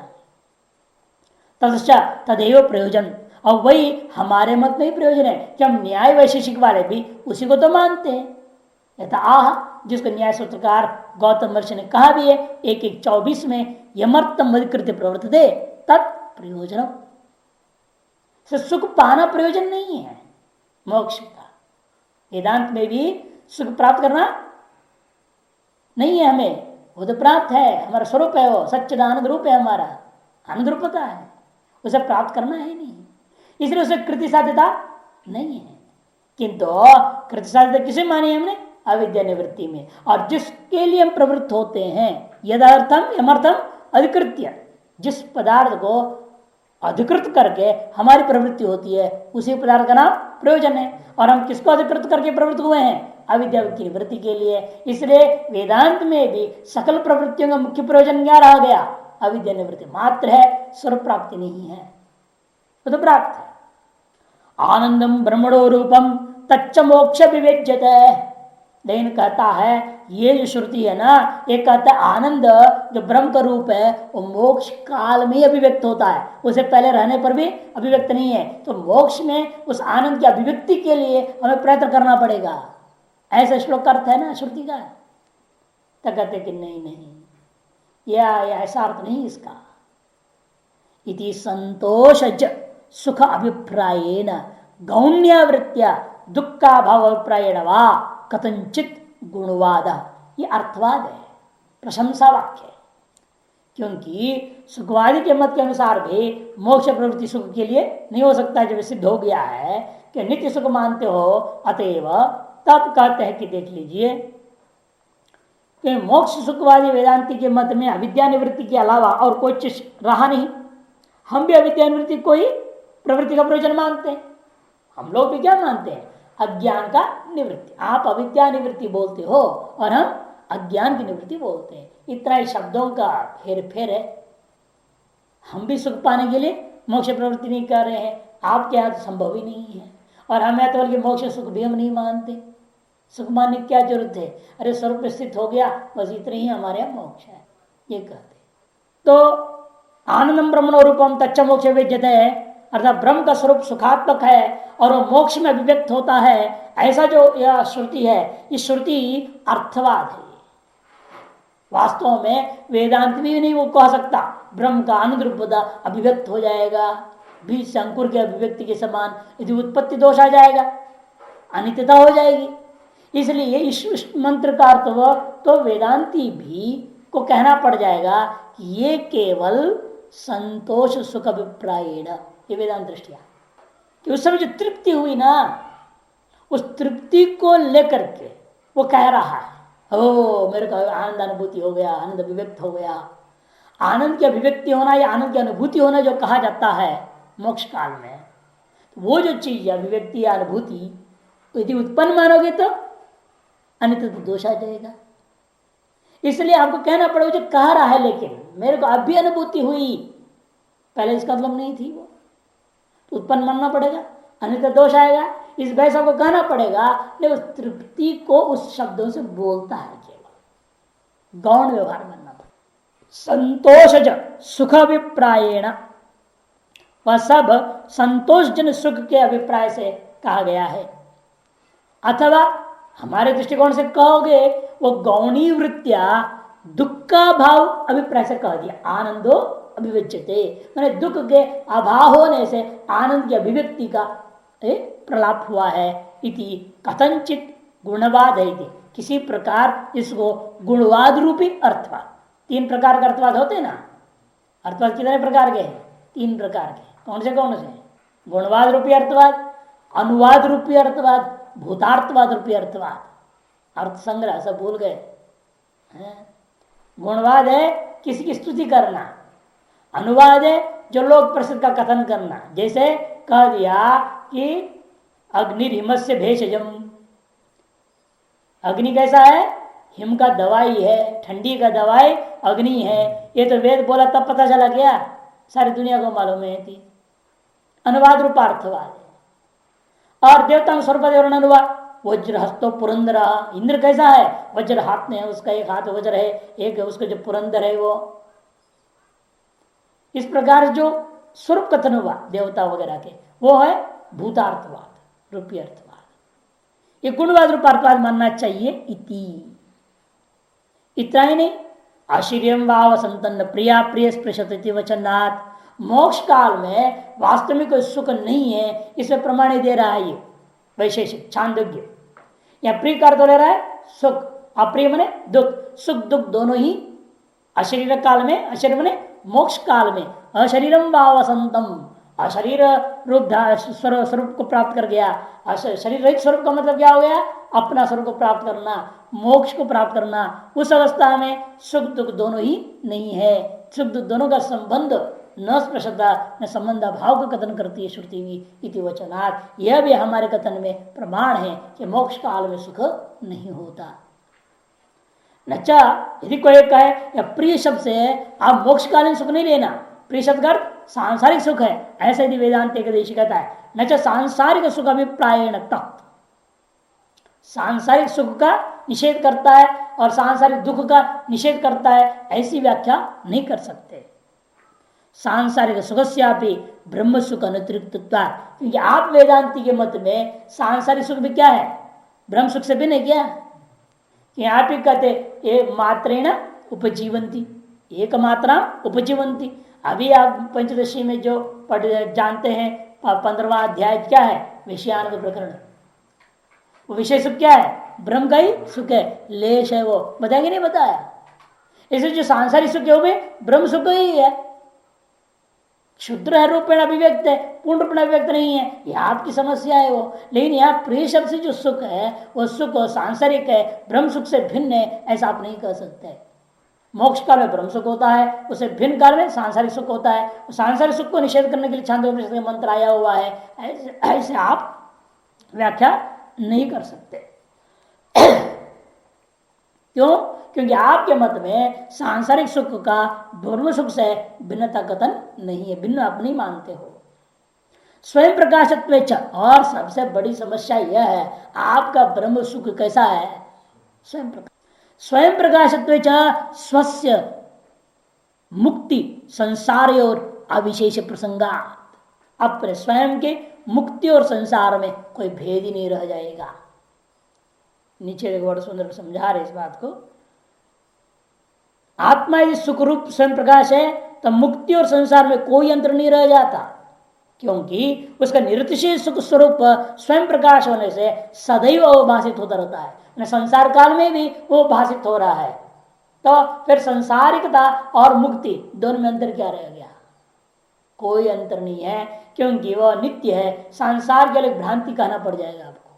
S1: तत्पश्चात तदेव प्रयोजन, और वही हमारे मत में ही प्रयोजन है कि हम न्याय वैशेषिक वाले भी उसी को तो मानते हैं। यथा आह, जिसको न्याय सूत्रकार गौतम महर्षि ने कहा भी है 1:24 में, यमर्थम अधिकृत्य प्रवर्तते तत्प्रयोजनम, सुख पाना प्रयोजन नहीं है मोक्ष का। वेदांत में भी सुख प्राप्त करना नहीं है हमें, वो तो प्राप्त है, हमारा स्वरूप है, वो सच्चिदानंद रूप है, हमारा आनंद रूपता है, उसे प्राप्त करना है नहीं, इसलिए उसे कृति साध्यता नहीं है। किंतु कृति साध्यता किसे मानी हमने, अविद्या निवृत्ति में, और जिसके लिए हम प्रवृत्त होते हैं, यदार्थम यमर्थम अधिकृत्य, जिस पदार्थ को अधिकृत करके हमारी प्रवृत्ति होती है उसी पदार्थ का नाम प्रयोजन है। और हम किसको अधिकृत करके प्रवृत्त हुए हैं, अविद्या की निवृत्ति के लिए। इसलिए वेदांत में भी सकल प्रवृत्तियों का मुख्य प्रयोजन क्या रहा गया, अविद्या निवृत्ति मात्र है, स्वरूप प्राप्ति नहीं है, वो तो प्राप्त है। आनंदम ब्रह्मणो रूपम तच्च मोक्ष विवेच्यते, लेकिन कहता है ये जो श्रुति है ना, ये कहता है आनंद जो ब्रह्म का रूप है वो मोक्ष काल में ही अभिव्यक्त होता है, उसे पहले रहने पर भी अभिव्यक्त नहीं है। तो मोक्ष में उस आनंद की अभिव्यक्ति के लिए हमें प्रयत्न करना पड़ेगा, ऐसा श्लोक का अर्थ है ना श्रुति का। तो कहते कि नहीं, यह ऐसा अर्थ नहीं इसका। इति संतोषज सुख अभिप्रायेण गौण्यवृत्त्या दुखा भाव अभिप्रायेण वा कथंचित गुणवाद, ये अर्थवाद है, प्रशंसा वाक्य है। क्योंकि सुखवादी के मत के अनुसार भी मोक्ष प्रवृत्ति सुख के लिए नहीं हो सकता, जब सिद्ध हो गया है कि नित्य सुख मानते हो, अतएव तब कहते हैं कि देख लीजिए कि मोक्ष सुखवादी वेदांति के मत में अविद्या निवृत्ति के अलावा और कोई चीज रहा नहीं। हम भी अविद्या निवृत्ति को ही प्रवृत्ति का प्रयोजन मानते हैं। हम लोग भी क्या मानते हैं? अज्ञान का निवृत्ति। आप अविद्या निवृत्ति बोलते हो और हम अज्ञान की निवृत्ति बोलते हैं। इतना ही शब्दों का फेर फेर है। हम भी सुख पाने के लिए मोक्ष प्रवृत्ति नहीं कर रहे हैं, आपके यहाँ तो संभव ही नहीं है। और हम या तो बल्कि मोक्ष सुख भी हम नहीं मानते। सुख मानने की क्या जरूरत है? अरे स्वरूप स्थित हो गया, बस इतने ही हमारे यहाँ मोक्ष है, ये कहते। तो आनंदम ब्रह्मणो रूपम तच्च मोक्ष विद्यते है, अर्थात ब्रह्म का स्वरूप सुखात्मक है और वो मोक्ष में अभिव्यक्त होता है, ऐसा जो यह श्रुति है, ये श्रुति अर्थवाद है। वास्तव में वेदांत भी नहीं वो कह सकता ब्रह्म का आनंद रूपता अभिव्यक्त हो जाएगा, बीज से अंकुर के अभिव्यक्ति के समान। यदि उत्पत्ति दोष आ जाएगा, अनित्यता हो जाएगी। इसलिए इस मंत्र का अर्थ हुआ तो वेदांती भी को कहना पड़ जाएगा कि ये केवल संतोष सुख अभिप्रायेण, ये वेदांत दृष्टिया कि उस समय जो तृप्ति हुई ना, उस तृप्ति को लेकर के वो कह रहा है, ओ मेरे को आनंद अनुभूति हो गया, आनंद अभिव्यक्त हो गया। आनंद की अभिव्यक्ति होना या आनंद की अनुभूति होना जो कहा जाता है मोक्ष काल में, वो जो चीज अभिव्यक्ति या अनुभूति यदि उत्पन्न मानोगे तो अनित्य तो दोष आ जाएगा। इसलिए आपको कहना पड़ेगा जो कह रहा है, लेकिन मेरे को अभी अनुभूति हुई, पहले इसका मतलब नहीं थी, वो तो उत्पन्न मानना पड़ेगा, अनित्य दोष आएगा। इस वैसा को कहना पड़ेगा, लेकिन उस तृप्ति को उस शब्दों से बोलता है, केवल गौण व्यवहार मानना पड़ेगा। संतोषज सुख अभिप्रायेण, वह सब संतोषजन सुख के अभिप्राय से कहा गया है। अथवा हमारे दृष्टिकोण से कहोगे वो गौणी वृत्तिया दुख का भाव अभिप्राय से कह दिया, आनंदो अभिव्यज्यते, मैंने दुख के अभाव होने से आनंद की अभिव्यक्ति का प्रलाप हुआ है। इति कथंचित गुणवाद है, किसी प्रकार इसको गुणवाद रूपी अर्थवाद, तीन प्रकार के अर्थवाद होते ना, अर्थवाद कितने प्रकार के हैं? तीन प्रकार के। कौन से? गुणवाद रूपी अर्थवाद, अनुवाद रूपी अर्थवाद, भूतार्थवाद रूपी अर्थवाद। अर्थ संग्रह सब भूल गए। गुणवाद है किसी की स्तुति करना, अनुवाद है जो लोक प्रसिद्ध का कथन करना। जैसे कह दिया कि अग्निर्हिमस्य भेषजम, अग्नि कैसा है? हिम का दवाई है, ठंडी का दवाई अग्नि है। ये तो वेद बोला तब पता चला गया, सारी दुनिया को मालूम है थी। अनुवाद रूपार्थवाद है। और देवता स्वरूप अनुवाद, वज्र हस्तो पुरंदर, इंद्र कैसा है? वज्र हाथ में है, उसका एक हाथ वज्र है, एक है उसका जो पुरंदर है वो। इस प्रकार जो स्वरूप कथन हुआ देवता वगैरह के, वो है भूतार्थवाद रूपी अर्थवाद। ये गुणवाद रूपार्थवाद मानना चाहिए। इतना ही नहीं, आशीर्यम वाव संतन्न प्रिया प्रिय स्पृशति वचनात्, मोक्ष काल में वास्तविक कोई सुख नहीं है, इसमें प्रमाण दे रहा है ये वैशेषिक छांदोग्य। या प्रिय का अर्थ ले रहा है सुख, अप्रिय मने दुख। सुख दुख दोनों ही अशरीर काल में, अशरीर मने मोक्ष काल में, अशरीरम वाव वसंतम, अशरीर रूप स्वरूप को प्राप्त कर गया। शरीर रहित स्वरूप का मतलब क्या हो गया? अपना स्वरूप को प्राप्त करना, मोक्ष को प्राप्त करना। उस अवस्था में सुख दुख दोनों ही नहीं है। सुख दुख दोनों का संबंध न स्पृशता न संबंध भाव का कथन करती है श्रुति भी। इति वचनात्, यह भी हमारे कथन में प्रमाण है कि मोक्ष काल में सुख नहीं होता। नचा यदि कोई कहे या प्रिय शब्द से आप मोक्षकालीन सुख नहीं लेना, प्रिय शब्द का अर्थ सांसारिक सुख है, ऐसा यदि वेदांत एकदेशी कहता है, नचा सांसारिक सुख अभिप्रायेण तत्, सांसारिक सुख का निषेध करता है और सांसारिक दुख का निषेध करता है, ऐसी व्याख्या नहीं कर सकते। सांसारिक सुखस्यापि ब्रह्म सुख अनुतिरिक्तत्वात्, क्योंकि आप वेदांति के मत में सांसारिक सुख भी क्या है? ब्रह्म सुख से भी नहीं क्या कि आप ही कहते ये मात्रेण उपजीवंती, एक मात्रा उपजीवंती। अभी आप पंचदशी में जो पढ़ जानते हैं 15वां अध्याय क्या है? विषयानुग प्रकरण। वो विषय सुख क्या है? ब्रह्म का ही सुख है, लेश है, वो बताएंगे नहीं बताया। इसे जो सांसारिक सुख है वो भी ब्रह्म सुख ही है, क्षुद्र है, रूपेण अभिव्यक्त है, पूर्ण रूपेण अभिव्यक्त नहीं है। यह आपकी समस्या है वो। लेकिन यहाँ प्रिय शब्द से जो सुख है वो सुख सांसारिक है, ब्रह्म सुख से भिन्न है, ऐसा आप नहीं कह सकते। मोक्ष काल में ब्रह्म सुख होता है, उसे भिन्न काल में सांसारिक सुख होता है। सांसारिक सुख को निषेध करने के लिए छांदोग्योपनिषद का मंत्र आया हुआ है, ऐसे आप व्याख्या नहीं कर सकते। क्यों? क्योंकि आपके मत में सांसारिक सुख का ब्रह्म सुख से भिन्नता कथन नहीं है, भिन्न आप नहीं मानते हो। स्वयं प्रकाशत्व और सबसे बड़ी समस्या यह है आपका ब्रह्म सुख कैसा है? स्वयं प्रकाश, स्वयं प्रकाशत्व स्वस्य मुक्ति संसार और अविशेष प्रसंगा, अपने स्वयं के मुक्ति और संसार में कोई भेद ही नहीं रह जाएगा। नीचे बड़ा सुंदर समझा रहे इस बात को। आत्मा यदि सुख रूप स्वयं प्रकाश है तो मुक्ति और संसार में कोई अंतर नहीं रह जाता, क्योंकि उसका निरतिशय सुख स्वरूप स्वयं प्रकाश होने से सदैव अवभाषित होता रहता है। संसार काल में भी वो भाषित हो रहा है, तो फिर संसारिकता और मुक्ति दोनों में अंतर क्या रह गया? कोई अंतर नहीं है, क्योंकि वह नित्य है। संसार के लिए भ्रांति कहना पड़ जाएगा आपको।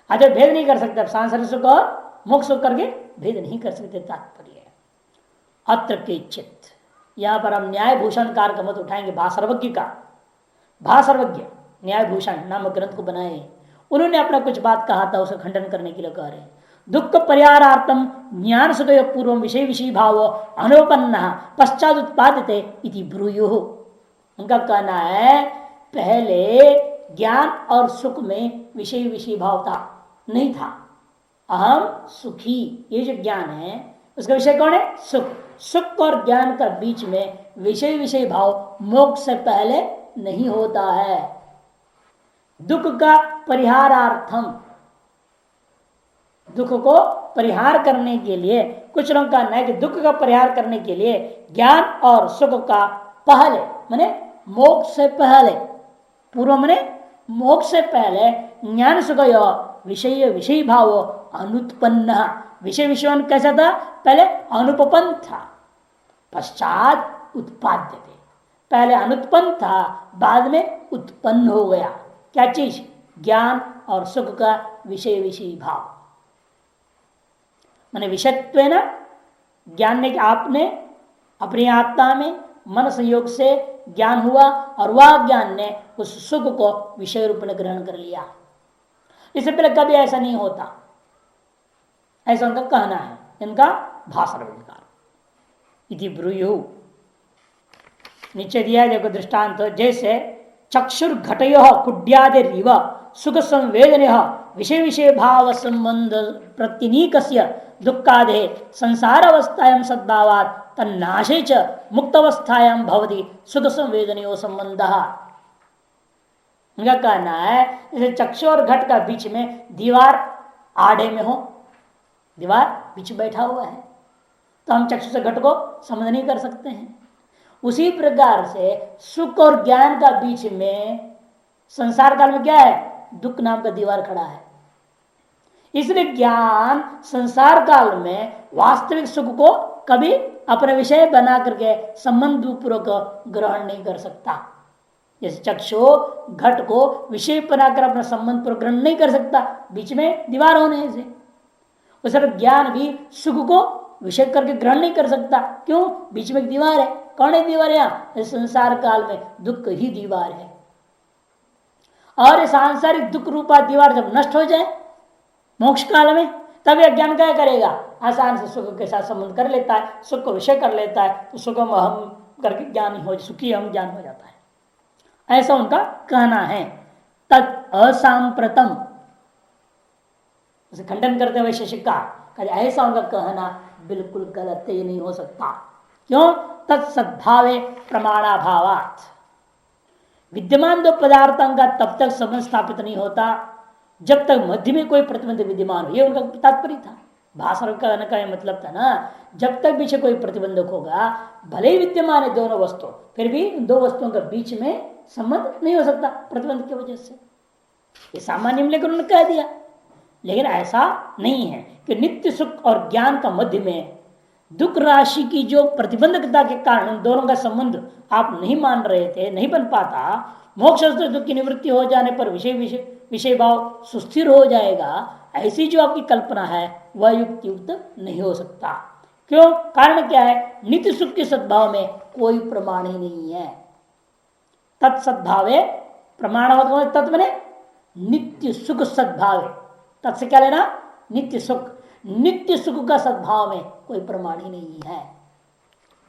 S1: आज भेद नहीं कर सकते, सांसारिक सुख और मोक्ष सुख करके भेद नहीं कर सकते। तात्पर्य अत्र के चित्त, यहां पर हम न्याय भूषण कार का मत उठाएंगे। भासर्वज्ञ का, भासर्वज्ञ न्याय भूषण नामक ग्रंथ को बनाए, उन्होंने अपना कुछ बात कहा था, उसे खंडन करने के लिए कह रहे हैं। दुख परिहारार्थम ज्ञान सुख पूर्व विषय विषय भाव अनुपन्न पश्चात उत्पादित इति ब्रूयु। उनका कहना है पहले ज्ञान और सुख में विषय विषय भाव था, नहीं था। अहम सुखी, ये जो ज्ञान है उसका विषय कौन है? सुख। सुख और ज्ञान का बीच में विषय विषय भाव मोक्ष से पहले नहीं होता है। दुख का परिहारार्थम, दुख को परिहार करने के लिए, कुछ लोग का कहना है कि दुख का परिहार करने के लिए ज्ञान और सुख का पहले माने मोक्ष से पहले, पूर्व माने मोक्ष से पहले ज्ञान सुख विषय विषय भाव अनुत्पन्न। विषय विषय कैसा था? पहले अनुपपन्न था, पश्चात उत्पाद्य थे। पहले अनुत्पन्न था, बाद में उत्पन्न हो गया। क्या चीज? ज्ञान और सुख का विषय विषय भाव। माने विषयत्व ना, ज्ञान ने, आपने अपनी आत्मा में मन संयोग से ज्ञान हुआ और वह ज्ञान ने उस सुख को विषय रूप में ग्रहण कर लिया। इससे पहले कभी ऐसा नहीं होता, ऐसा उनका कहना है। इनका भाषाविकार इति ब्रूयु। नीचे दिया है देखो दृष्टांत, जैसे चक्षुर घटयो कुड्यादिव सुख संवेदन विषय विषय भाव संबंध प्रत्यनीक दुखादे संसार अवस्थायां सद्भावात् तन्नाशे च मुक्त अवस्थायां भवति सुख संवेदनयो संबंध। उनका कहना है जैसे चक्षु और घट का बीच में दीवार आड़े में हो, दीवार बीच बैठा हुआ है, तो हम चक्षु से घट को समझ नहीं कर सकते हैं। उसी प्रकार से सुख और ज्ञान का बीच में संसार काल में क्या है? दुख नाम का दीवार खड़ा है। इसलिए ज्ञान संसार काल में वास्तविक सुख को कभी अपने विषय बना करके संबंध पूर्वक ग्रहण नहीं कर सकता। जैसे चक्षु घट को विषय बनाकर अपना संबंध पूर्वक ग्रहण नहीं कर सकता, बीच में दीवार होने से। उस तरह ज्ञान भी सुख को विषय करके ग्रहण नहीं कर सकता। क्यों? बीच में एक दीवार है। कौन है दीवार? यहां संसार काल में दुख ही दीवार है। और सांसारिक दुख रूपा दीवार जब नष्ट हो जाए मोक्ष काल में, तब यह ज्ञान क्या करेगा? आसान से सुख के साथ संबंध कर लेता है, सुख को विषय कर लेता है, तो सुखम अहम करके ज्ञान हो, सुखी हम ज्ञान हो जाता है। ऐसा उनका कहना है। तत् असांप्रतम, खंडन करते हुए वैशेषिक का ऐसा उनका कहना बिल्कुल गलत है, नहीं हो सकता। क्यों? तत्सद्भावे प्रमाणाभावात, विद्यमान दो पदार्थों का तब तक संबंध स्थापित नहीं होता जब तक मध्य में कोई प्रतिबंध विद्यमान हो। ये उनका तात्पर्य था। भाषा कहने का मतलब था ना, जब तक पीछे कोई प्रतिबंधक होगा, भले ही विद्यमान है दोनों वस्तु, फिर भी दो वस्तुओं के बीच में संबंध नहीं हो सकता प्रतिबंध की वजह से। ये सामान्य लेकर उन्होंने कह दिया, लेकिन ऐसा नहीं है कि नित्य सुख और ज्ञान का मध्य में दुख राशि की जो प्रतिबंधकता के कारण दोनों का संबंध आप नहीं मान रहे थे, नहीं बन पाता, मोक्ष दुख की निवृत्ति हो जाने पर विषय विषय विषय भाव सुस्थिर हो जाएगा, ऐसी जो आपकी कल्पना है वह युक्त युक्त नहीं हो सकता। क्यों? कारण क्या है? नित्य सुख के सद्भाव में कोई प्रमाण ही नहीं है। तत्सद्भावे प्रमाण तत्व ने नित्य सुख सद्भाव है। तत्से क्या लेना? नित्य सुख। नित्य सुख का सद्भाव में कोई प्रमाण ही नहीं है।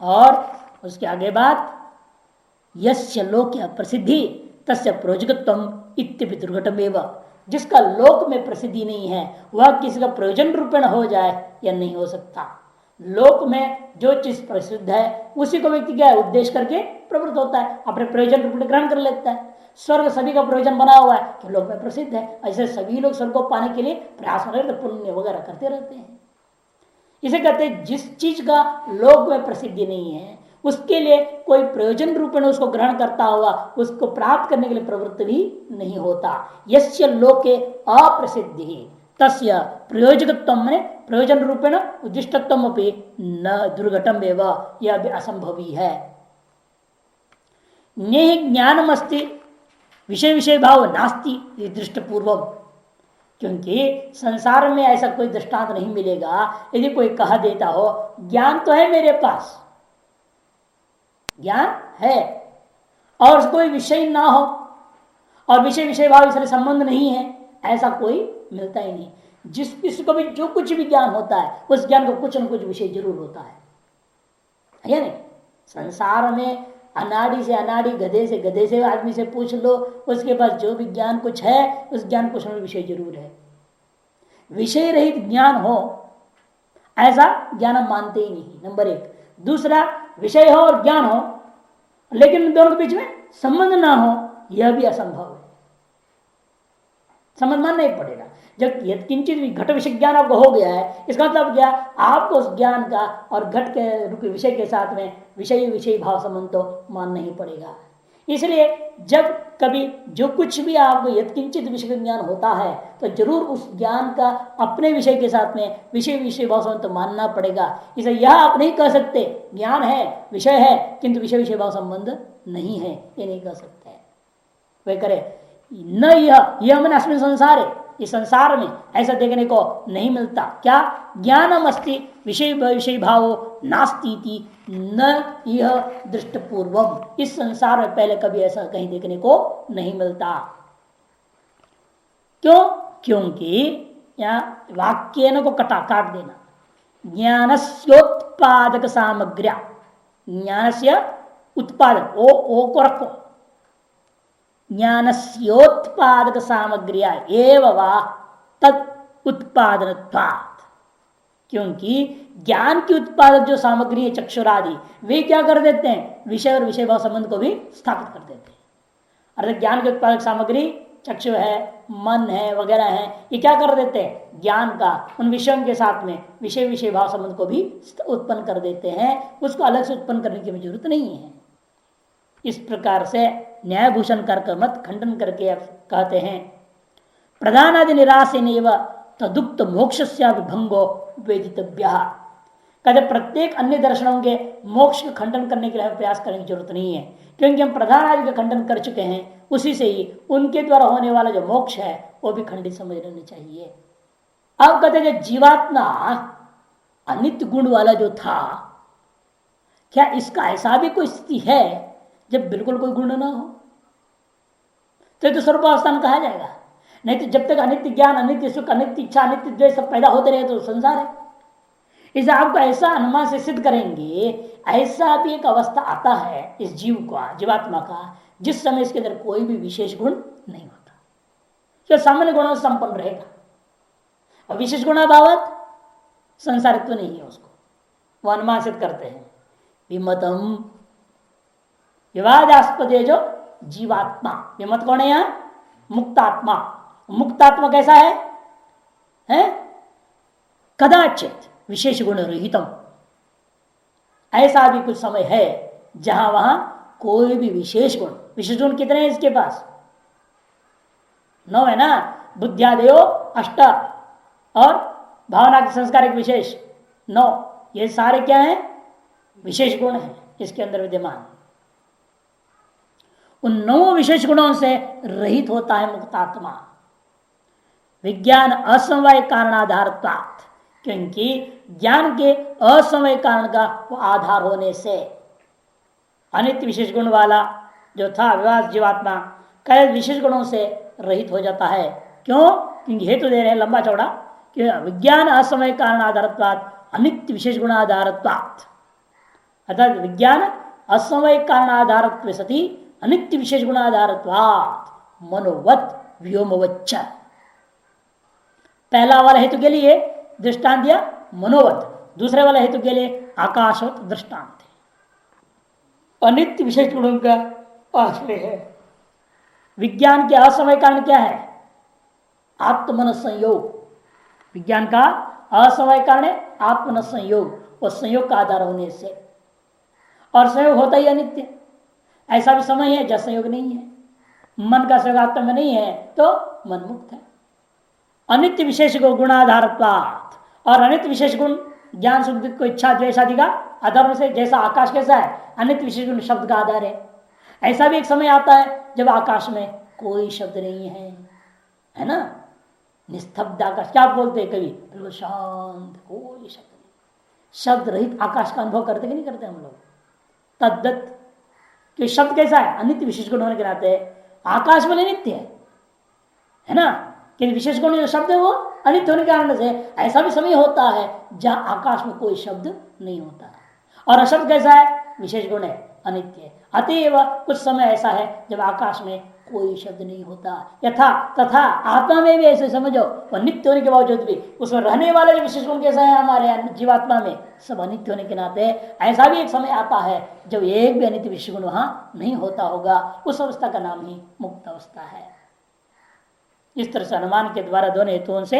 S1: और उसके आगे बात, यस्य लोक प्रसिद्धि तस्य प्रयोजकत्वम इत्यपि दुर्घटम एवं, जिसका लोक में प्रसिद्धि नहीं है वह किसी का प्रयोजन रूपेण हो जाए या नहीं हो सकता। लोक में जो चीज प्रसिद्ध है उसी को व्यक्ति क्या है उद्देश्य करके प्रवृत्त होता है, अपने प्रयोजन रूप ग्रहण कर लेता है। स्वर्ग सभी का प्रयोजन बना हुआ है तो लोक में प्रसिद्ध है, ऐसे सभी लोग स्वर्ग को पाने के लिए प्रयास करते, पुण्य वगैरह करते रहते हैं। इसे कहते हैं जिस चीज का लोक में प्रसिद्धि नहीं है उसके लिए कोई प्रयोजन रूप में उसको ग्रहण करता हुआ उसको प्राप्त करने के लिए प्रवृत्त भी नहीं होता। यस्य लोके अप्रसिद्धि तस्य प्रयोजकत्व में प्रयोजन रूपेण उद्दिष्टत्व अपनी न दुर्घटम एवं, यह भी असंभवी है। नेह ज्ञानमस्ति विषय विषय भाव नास्ति दृष्ट पूर्वम, क्योंकि संसार में ऐसा कोई दृष्टांत नहीं मिलेगा। यदि कोई कह देता हो ज्ञान तो है मेरे पास, ज्ञान है और कोई विषय ना हो और विषय विषय भाव इसलिए संबंध नहीं है, ऐसा कोई मिलता ही नहीं। जिस किसी को भी जो कुछ भी ज्ञान होता है उस ज्ञान को कुछ न कुछ विषय जरूर होता है या नहीं? संसार में अनाड़ी से अनाड़ी, गधे से आदमी से पूछ लो, उसके पास जो भी ज्ञान कुछ है उस ज्ञान कुछ न विषय जरूर है। विषय रहित ज्ञान हो ऐसा ज्ञान हम मानते ही नहीं, नंबर एक। दूसरा, विषय हो और ज्ञान हो लेकिन दोनों के बीच में संबंध ना हो, यह भी असंभव है। संबंध मानना ही पड़ेगा। जब किंचित घट विषय ज्ञान आपको हो गया है, इसका मतलब क्या? आपको उस ज्ञान का और घट के विषय के साथ में विषय विषय भाव संबंध तो मानना ही पड़ेगा। इसलिए जब कभी जो कुछ भी आपको यत्किंचित विषय ज्ञान होता है तो जरूर उस ज्ञान का अपने विषय के साथ में विषय विषय भाव संबंध तो मानना पड़ेगा। इसे यह आप नहीं कह सकते ज्ञान है विषय है किंतु विषय विषय भाव संबंध नहीं है, ये नहीं कह सकते। वे करे न यह मन अस्मिन संसार है, इस संसार में ऐसा देखने को नहीं मिलता। क्या? ज्ञानम अस्ति विषय विषय भाव नास्ती न यह दृष्टपूर्वम, इस संसार में पहले कभी ऐसा कहीं देखने को नहीं मिलता। क्यों? क्योंकि यहां वाक्य को काट देना, ज्ञानस्योत्पादक सामग्र्या, ज्ञान से उत्पादक ओ को रखो, ज्ञानस्योत्पादक सामग्र्या एव वा तत् उत्पादनत्वात्, क्योंकि ज्ञान की उत्पादक जो सामग्री है चक्षुरादि, वे क्या कर देते हैं? विषय और विषय भाव संबंध को भी स्थापित कर देते हैं। अर्थात ज्ञान की उत्पादक सामग्री चक्षु है, मन है वगैरह है, ये क्या कर देते हैं? ज्ञान का उन विषयों के साथ में विषय विषय भाव संबंध को भी उत्पन्न कर देते हैं। उसको अलग से उत्पन्न करने की जरूरत नहीं है। इस प्रकार से न्यायभूषण कर मत खंडन करके कहते हैं प्रधानादि निराशेन तदुक्त मोक्ष भंगो वेदितव्य। कहते प्रत्येक अन्य दर्शनों के मोक्ष का खंडन करने के लिए प्रयास करने की जरूरत नहीं है, क्योंकि हम प्रधान आदि का खंडन कर चुके हैं। उसी से ही उनके द्वारा होने वाला जो मोक्ष है वो भी खंडित समझ लेना चाहिए। अब कहते जो जीवात्मा अनित्य गुण वाला जो था, क्या इसका ऐसा भी कोई स्थिति है जब बिल्कुल कोई गुण ना हो? तो स्वरूपावस्थान कहा जाएगा। नहीं तो जब तक अनित्य ज्ञान, अनित्य सुख, अनित्य इच्छा, अनित्य द्वेष सब पैदा होते रहे तो संसार है। इसे आपको ऐसा अनुमान से सिद्ध करेंगे, ऐसा भी एक अवस्था आता है इस जीव का, जीवात्मा का, जिस समय इसके अंदर कोई भी विशेष गुण नहीं होता, जो सामान्य गुणों से संपन्न रहेगा। और विशेष गुणाभावत संसारित्व नहीं है उसको, वो अनुमान सिद्ध करते हैं। विमतम विवादास्पद जो जीवात्मा, विमत कौन है? यहां मुक्तात्मा। मुक्तात्मा कैसा है? कदाचित विशेष गुण रहितम, ऐसा भी कुछ समय है जहां वहां कोई भी विशेष गुण कितने हैं इसके पास? 9 है ना। बुद्धियादयो 8 और भावना के संस्कार एक विशेष 9, ये सारे क्या है? विशेष गुण है इसके अंदर विद्यमान। उन 9 विशेष गुणों से रहित होता है मुक्तात्मा। विज्ञान असमवाय कारणाधारत्वात्, क्योंकि ज्ञान के असमय कारण का वो आधार होने से अनित्य विशेष गुण वाला जो था विवाद जीवात्मा कई विशेष गुणों से रहित हो जाता है। क्यों? क्योंकि हेतु दे रहे हैं लंबा चौड़ा कि विज्ञान असमय कारण आधारत्वात् अनित्य विशेष गुण आधारत्वात्, अर्थात विज्ञान असमय कारण आधारत्व सती अनित्य विशेष गुण आधारत्वात् मनोवत व्योमवच्च। पहला वाला हेतु के लिए दृष्टांत दिया मनोवत, दूसरे वाला हेतु के लिए आकाशवत दृष्टांत। अनित्य विशेष गुणों का आश्रय है। विज्ञान के असमय कारण क्या है? आत्मन संयोग। विज्ञान का असमय कारण है आत्मन संयोग, और संयोग का आधार होने से, और संयोग होता ही अनित्य। ऐसा भी समय है जब संयोग नहीं है। मन का संयोग आत्मा में नहीं है तो मन मुक्त है। अनित्य विशेष गुणाधारत्वात्, और अनित्य विशेष गुण ज्ञान सुख को इच्छा द्वेष आदि का आधार से, जैसा आकाश कैसा है अनित्य विशेष गुण शब्द का आधार है, ऐसा भी एक समय आता है जब आकाश में कोई शब्द नहीं है ना, निस्तब्ध आकाश। क्या बोलते हैं कवि? बिल्कुल शांत, कोई शब्द नहीं, शब्द रहित आकाश का अनुभव करते कि नहीं करते हम लोग? तद्दत कि शब्द कैसा है? अनित्य विशेष गुण होने के नाते आकाश में नित्य है ना, कि विशेष गुण जो शब्द है वो अनित्य होने के कारण से ऐसा भी समय होता है जहां आकाश में कोई शब्द नहीं होता, और अशब्द कैसा है? विशेष गुण है, अनित्य है। अतएव कुछ समय ऐसा है जब आकाश में कोई शब्द नहीं होता। यथा तथा आत्मा में भी ऐसे समझो, वह नित्य होने के बावजूद भी उसमें रहने वाले जो विशेष गुण कैसा है हमारे जीवात्मा में, सब अनित्य होने के नाते ऐसा भी एक समय आता है जब एक भी अनित्य विशेष गुण वहां नहीं होता होगा। उस अवस्था का नाम ही मुक्त अवस्था है। इस तरह से अनुमान के द्वारा दोनों हेतुओं से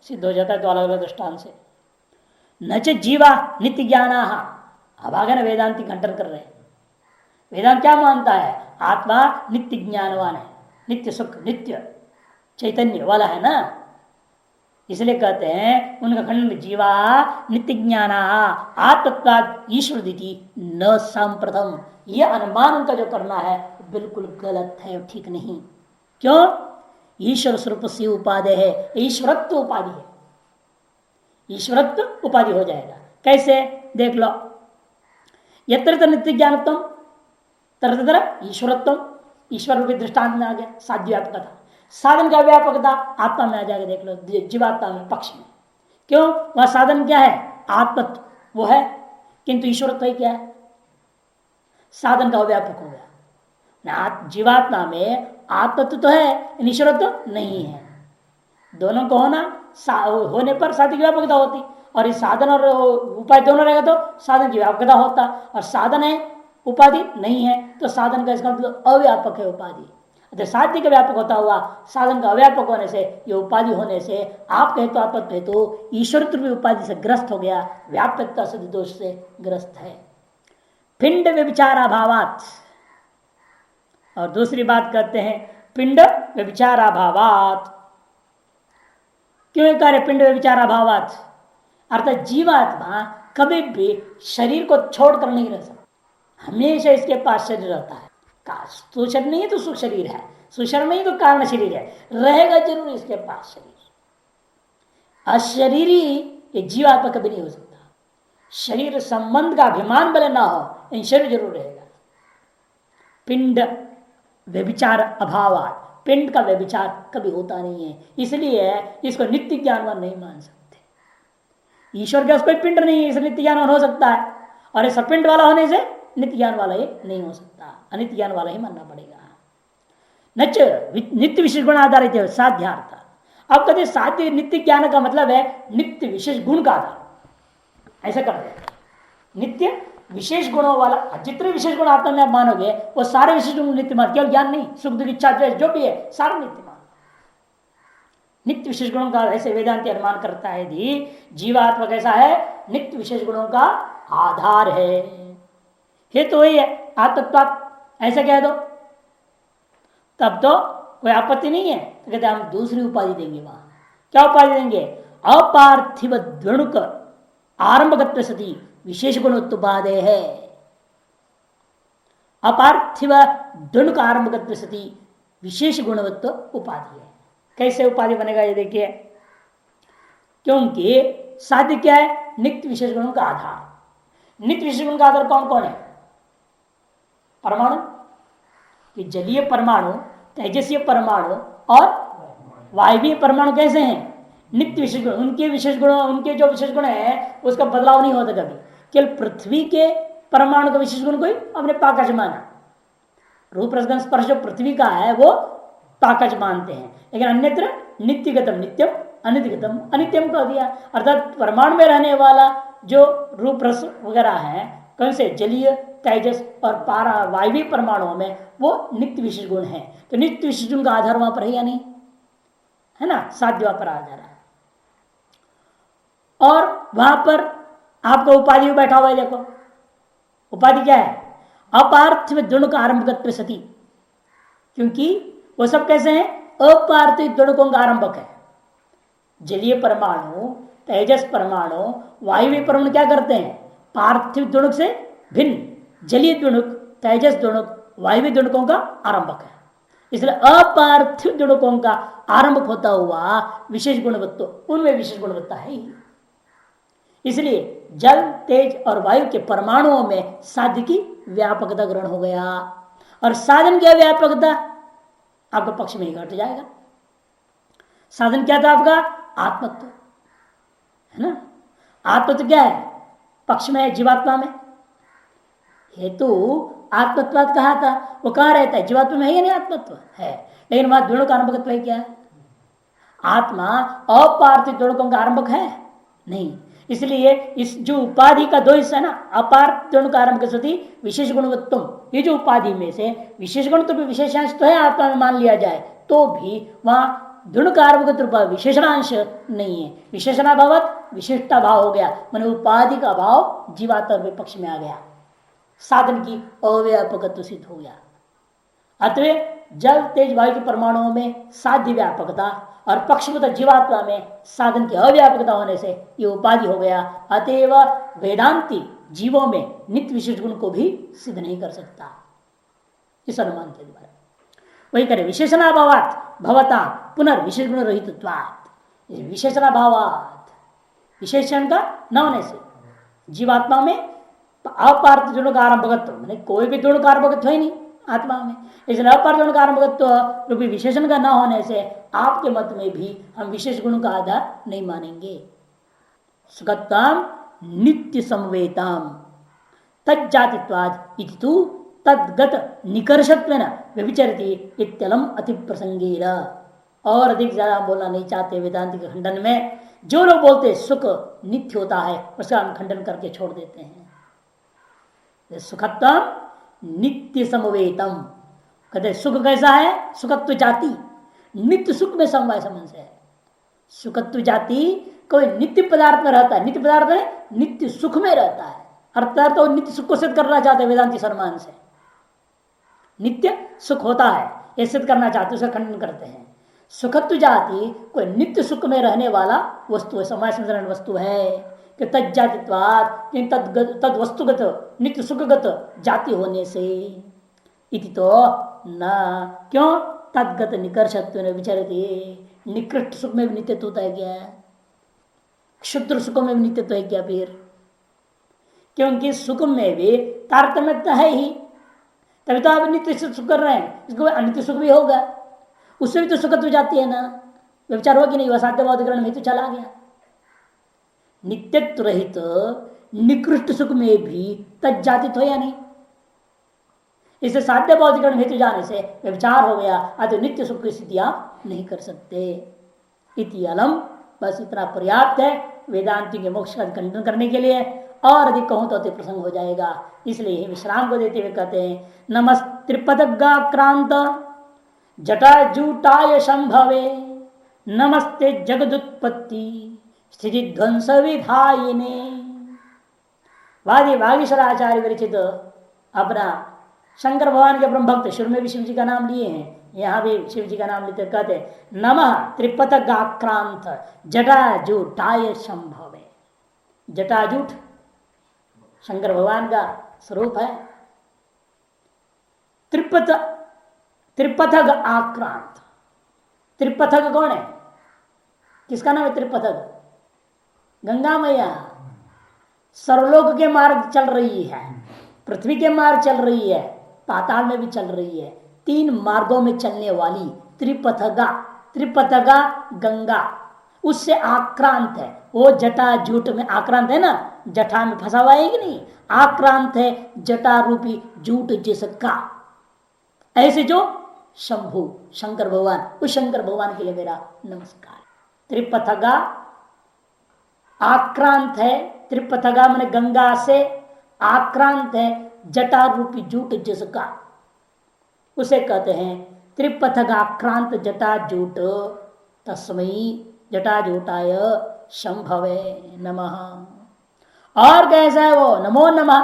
S1: सिद्ध हो जाता है, तो अलग अलग दृष्टांत से। न च जीवा नित्य ज्ञाना, अब आगे ना वेदांति खंडन कर रहे हैं। वेदांत क्या मानता है? आत्मा नित्य ज्ञानवान है, नित्य सुख नित्य चैतन्य वाला है ना, इसलिए कहते हैं उनका खंडन जीवा नित्य ज्ञाना आत्मत्वाद ईश्वर दिति न सांप्रतम। यह अनुमान उनका जो करना है बिल्कुल गलत है, ठीक नहीं। क्यों? ईश्वर स्वरूप से उपाधि है, ईश्वरत्व उपाधि है, ईश्वरत्व उपाधि हो जाएगा। कैसे? देख लो, यत्र नित्य ज्ञानत्म तरह ईश्वरत्व, ईश्वर रूपी दृष्टांत में आ गया साध्य व्यापकता, साधन का व्यापकता आत्मा में आ जाएगा। देख लो जीवात्मा में पक्ष में, क्यों? वह साधन क्या है? आत्मत्व वो है, किंतु ईश्वरत्व ही क्या है? साधन का व्यापक हो गया। जीवात्मा में आत्मत्व तो है, ईश्वरत्व नहीं है। दोनों को होने पर साधन की व्यापकता होती, और इस साधन और उपाधि दोनों रहेगा तो साधन की व्यापकता होता, और साधन है उपाधि नहीं है तो साधन का इसका मतलब अव्यापक है उपाधि। अतः साध्य का व्यापक होता हुआ साधन का अव्यापक होने से, ये उपाधि होने से आप कहे तो आत्मत्व है तो ईश्वरत्व भी उपाधि से ग्रस्त हो गया, व्यापकता से दोष से ग्रस्त है। पिंड व्यभिचाराभावात्, और दूसरी बात कहते हैं पिंड व्यभिचाराभावात्। क्यों कार्य पिंड व्यभिचाराभावात्? अर्थात जीवात्मा कभी भी शरीर को छोड़कर नहीं रह सकता, हमेशा इसके पास शरीर रहता है। सुशरीर नहीं है तो सुशरीर है, सुशरीर नहीं तो कारण शरीर है, रहेगा जरूर इसके पास शरीर। अशरीरी ये जीवात्मा कभी नहीं हो सकता। शरीर संबंध का अभिमान भले ना हो, इन शरीर जरूर रहेगा। पिंड व्यभिचार अभाव, पिंड का व्यभिचार कभी होता नहीं है, इसलिए इसको नित्य ज्ञानवान नहीं मान सकते। ईश्वर के कोई पिंड नहीं है, इसलिए नित्य ज्ञानवान हो सकता है, और ऐसा पिंड वाला होने से नित्य ज्ञान वाला ही नहीं हो सकता, अनित्य ज्ञान वाला ही मानना पड़ेगा। नच नित्य विशेष गुण आधारित है साध्यार्थ। अब कहते साध्य नित्य ज्ञान का मतलब है नित्य विशेष गुण का आधार, ऐसा कर दे। नित्य विशेष गुणों वाला, जितने विशेष गुण आत्मा में आप मानोगे वो सारे विशेष गुण नित्य मान, केवल ज्ञान नहीं, सुख दुख इच्छा द्वेष जो भी है सारा नित्य मान। नित्य विशेष गुणों का ऐसे वेदांति अनुमान करता है कि जीवात्मा कैसा है? नित्य विशेष गुणों का आधार है। हेतु तो वही है आत्मत्वात्, ऐसा कह दो तब तो कोई आपत्ति नहीं है। तो कहते हम दूसरी उपाधि देंगे। वहां क्या उपाधि देंगे? अपार्थिव द्वणुक आरंभगत्व सती विशेष गुणोत्पादे है। अपार्थिव द्वनुक आरंभगत्व सती विशेष गुणवत्व उपाधि है। कैसे उपाधि बनेगा ये देखिए, क्योंकि साध्य क्या है? नित्य विशेष गुणों का आधार। नित्य विशेष गुण का आधार कौन कौन है? परमाणु, कि जलीय परमाणु, तेजस्वीय परमाणु और वायवीय परमाणु कैसे हैं? नित्य विशेष गुण। उनके विशेष गुण, उनके जो विशेष गुण है उसका बदलाव नहीं होता कभी। केवल पृथ्वी के परमाणु का विशेष गुण कोई अपने पाकज माना, रूप रसगंध स्पर्श जो पृथ्वी का है वो पाकज मानते हैं, लेकिन अन्यत्र नित्यगतम नित्यम अनित्यगतम अनित्यम कह दिया। अर्थात परमाणु में रहने वाला जो रूप रस वगैरह है, कौन से? जलीय, तेजस और पारा वायवीय परमाणुओं में वो नित्य विशेष गुण है। तो नित्य विशेष गुण का आधार वहां पर है या नहीं? है ना, साध्य वहां पर आधार है। और वहां पर आपका उपाधि बैठा हुआ है, देखो उपाधि क्या है? अपार्थिव द्वनुक आरंभकत्व सती, क्योंकि वो सब कैसे हैं? अपार्थिव द्वनुकों का आरंभक है। जलीय परमाणु, तेजस परमाणु, वायुवीय परमाणु क्या करते हैं? पार्थिव द्वनुक से भिन्न जलीय द्वनुक, तेजस द्वनुक, वायुवीय द्वनुकों का आरंभक है। इसलिए अपार्थिव द्वनुकों का आरंभक होता हुआ विशेष गुणवत्व उनमें विशेष गुणवत्ता है ही। इसलिए जल, तेज और वायु के परमाणुओं में साध्य की व्यापकता ग्रहण हो गया, और साधन की व्यापकता आपके पक्ष में ही घट जाएगा। साधन क्या था आपका? आत्मत्व, है ना। आत्मत्व क्या है? पक्ष में है जीवात्मा में। हेतु आत्मत्वाद कहा था, वो कहाँ रहता है? जीवात्मा में है या नहीं? आत्मत्व है, लेकिन वहां द्वनुक आरंभकत्व है क्या है? आत्मा अपार्थिव द्वनुकों का आरंभक है नहीं। इसलिए इस जो उपाधि का दो हिस्सा है ना, अपार्थ द्वनुक आरंभक सती विशेष गुणवत्तम, ये जो उपाधि में से विशेष गुण तो भी विशेषांश तो है आत्मा में मान लिया जाए, तो भी वहां द्वनुक आरंभक रूप विशेषणांश नहीं है। विशेषणाभावत विशिष्टा भाव हो गया, मैंने उपाधि का भाव जीवात्मा के पक्ष में आ गया, साधन की अव्यापकत्व सिद्ध हो गया। अतः जल, तेज, वायु के परमाणुओं में साध्य व्यापकता और पक्षभूत जीवात्मा में साधन की अव्यापकता होने से ये उपाधि हो गया। अतएव वेदांती जीवों में नित्य विशेष गुण को भी सिद्ध नहीं कर सकता इस अनुमान के द्वारा। वही करे विशेषणाभावात भवता पुनर्विशेष गुण रहितत्वात्, विशेषणाभावात विशेषण का न होने से जीवात्मा में अपार्थ गुण का आरंभकत्व, मैंने कोई भी गुण का आरंभकत्व है नहीं आत्मा में, इसलिए अपार्थ गुण का आरंभकत्व रूपी विशेषण का न होने से आपके मत में भी हम विशेष गुण का आधार नहीं मानेंगे। सुगताम नित्य समवेताम तज्जातित्वाद इति तु तद्गत निकर्षत्वेन व्यभिचरति इत्यलम अति प्रसंगेन। और अधिक ज्यादा बोलना नहीं चाहते वेदांत के खंडन में। जो लोग बोलते सुख नित्य होता है उसका हम खंडन करके छोड़ देते हैं। सुखत्वम नित्य समवेतम, कहते सुख कैसा है? सुखत्व जाति, नित्य सुख में समवाय संबंध है। सुखत्व जाति कोई नित्य पदार्थ में रहता है, नित्य पदार्थ में नित्य सुख में रहता है, अर्थात तो नित्य सुख को सिद्ध करना चाहते हैं वेदांती सम्मान से। नित्य सुख होता है ये सिद्ध करना चाहते, उसका खंडन करते हैं। सुखत्व जाति कोई नित्य सुख में रहने वाला वस्तु है, समय संचरण वस्तु है कि तज्जातित्वात्, तद वस्तुगत नित्य सुखगत जाति होने से। इति तो न क्यों? तद्गत निकर्षत्व विचरते, निकृष्ट सुख में भी नित्यत्व होता है क्या? क्षुद्र सुख में भी नित्यत्व है क्या? फिर क्योंकि सुख में भी तारतम्यता है ही, तभी तो आप नित्य सुख कर रहे हैं, इसको अनित्य सुख भी होगा, उससे भी तो सुखत्व जाती है ना। विचार हुआ कि नहीं? असाध्यवादिकरण में तो चला गया। नित्यत्व रहित निकृष्ट सुख में भी तज्जातित हो या नहीं? इसे साध्य बौद्धिकरण हेतु जाने से विचार हो गया, अतः नित्य सुख की स्थिति आप नहीं कर सकते। इति अलम, बस इतना पर्याप्त है वेदांति के मोक्ष का खंडन करने के लिए। और अधिक कहूं तो अति प्रसंग हो जाएगा, इसलिए विश्राम को देते हुए कहते हैं नमस्त्रिपदगाक्रांत जटाजूटाय संभवे नमस्ते जगदुत्पत्ति स्थिति ध्वंस विधायिने। वादी वागीश्वराचार्य विरचित अपना शंकर भगवान के ब्रह्म भक्त, शुरू में भी शिव जी का नाम लिए हैं, यहाँ भी शिव जी का नाम लेते कहते नमः त्रिपदगाक्रांत जटाजूटाय संभवे। जटाजूट शंकर भगवान का स्वरूप है। त्रिपथक आक्रांत। त्रिपथक कौन है? किसका नाम है त्रिपथक? गंगा मैया सर्वलोक के मार्ग चल रही है, पृथ्वी के मार्ग चल रही है, पाताल में भी चल रही है। 3 मार्गों में चलने वाली त्रिपथगा। त्रिपथगा गंगा उससे आक्रांत है। वो जटा जूट में आक्रांत है ना, जटा में फंसा हुआ है कि नहीं, आक्रांत है जटा रूपी जूट जिसका। ऐसे जो शंभु शंकर भगवान, उस शंकर भगवान के लिए मेरा नमस्कार। त्रिपथगा आक्रांत है, त्रिपथगा मैंने गंगा से आक्रांत है जटा रूपी जूट जिसका, उसे कहते हैं त्रिपथगाक्रांत जटा जूट। तस्मई जटा जूटाय शंभवे नमः। और कैसा है वो? नमो नमः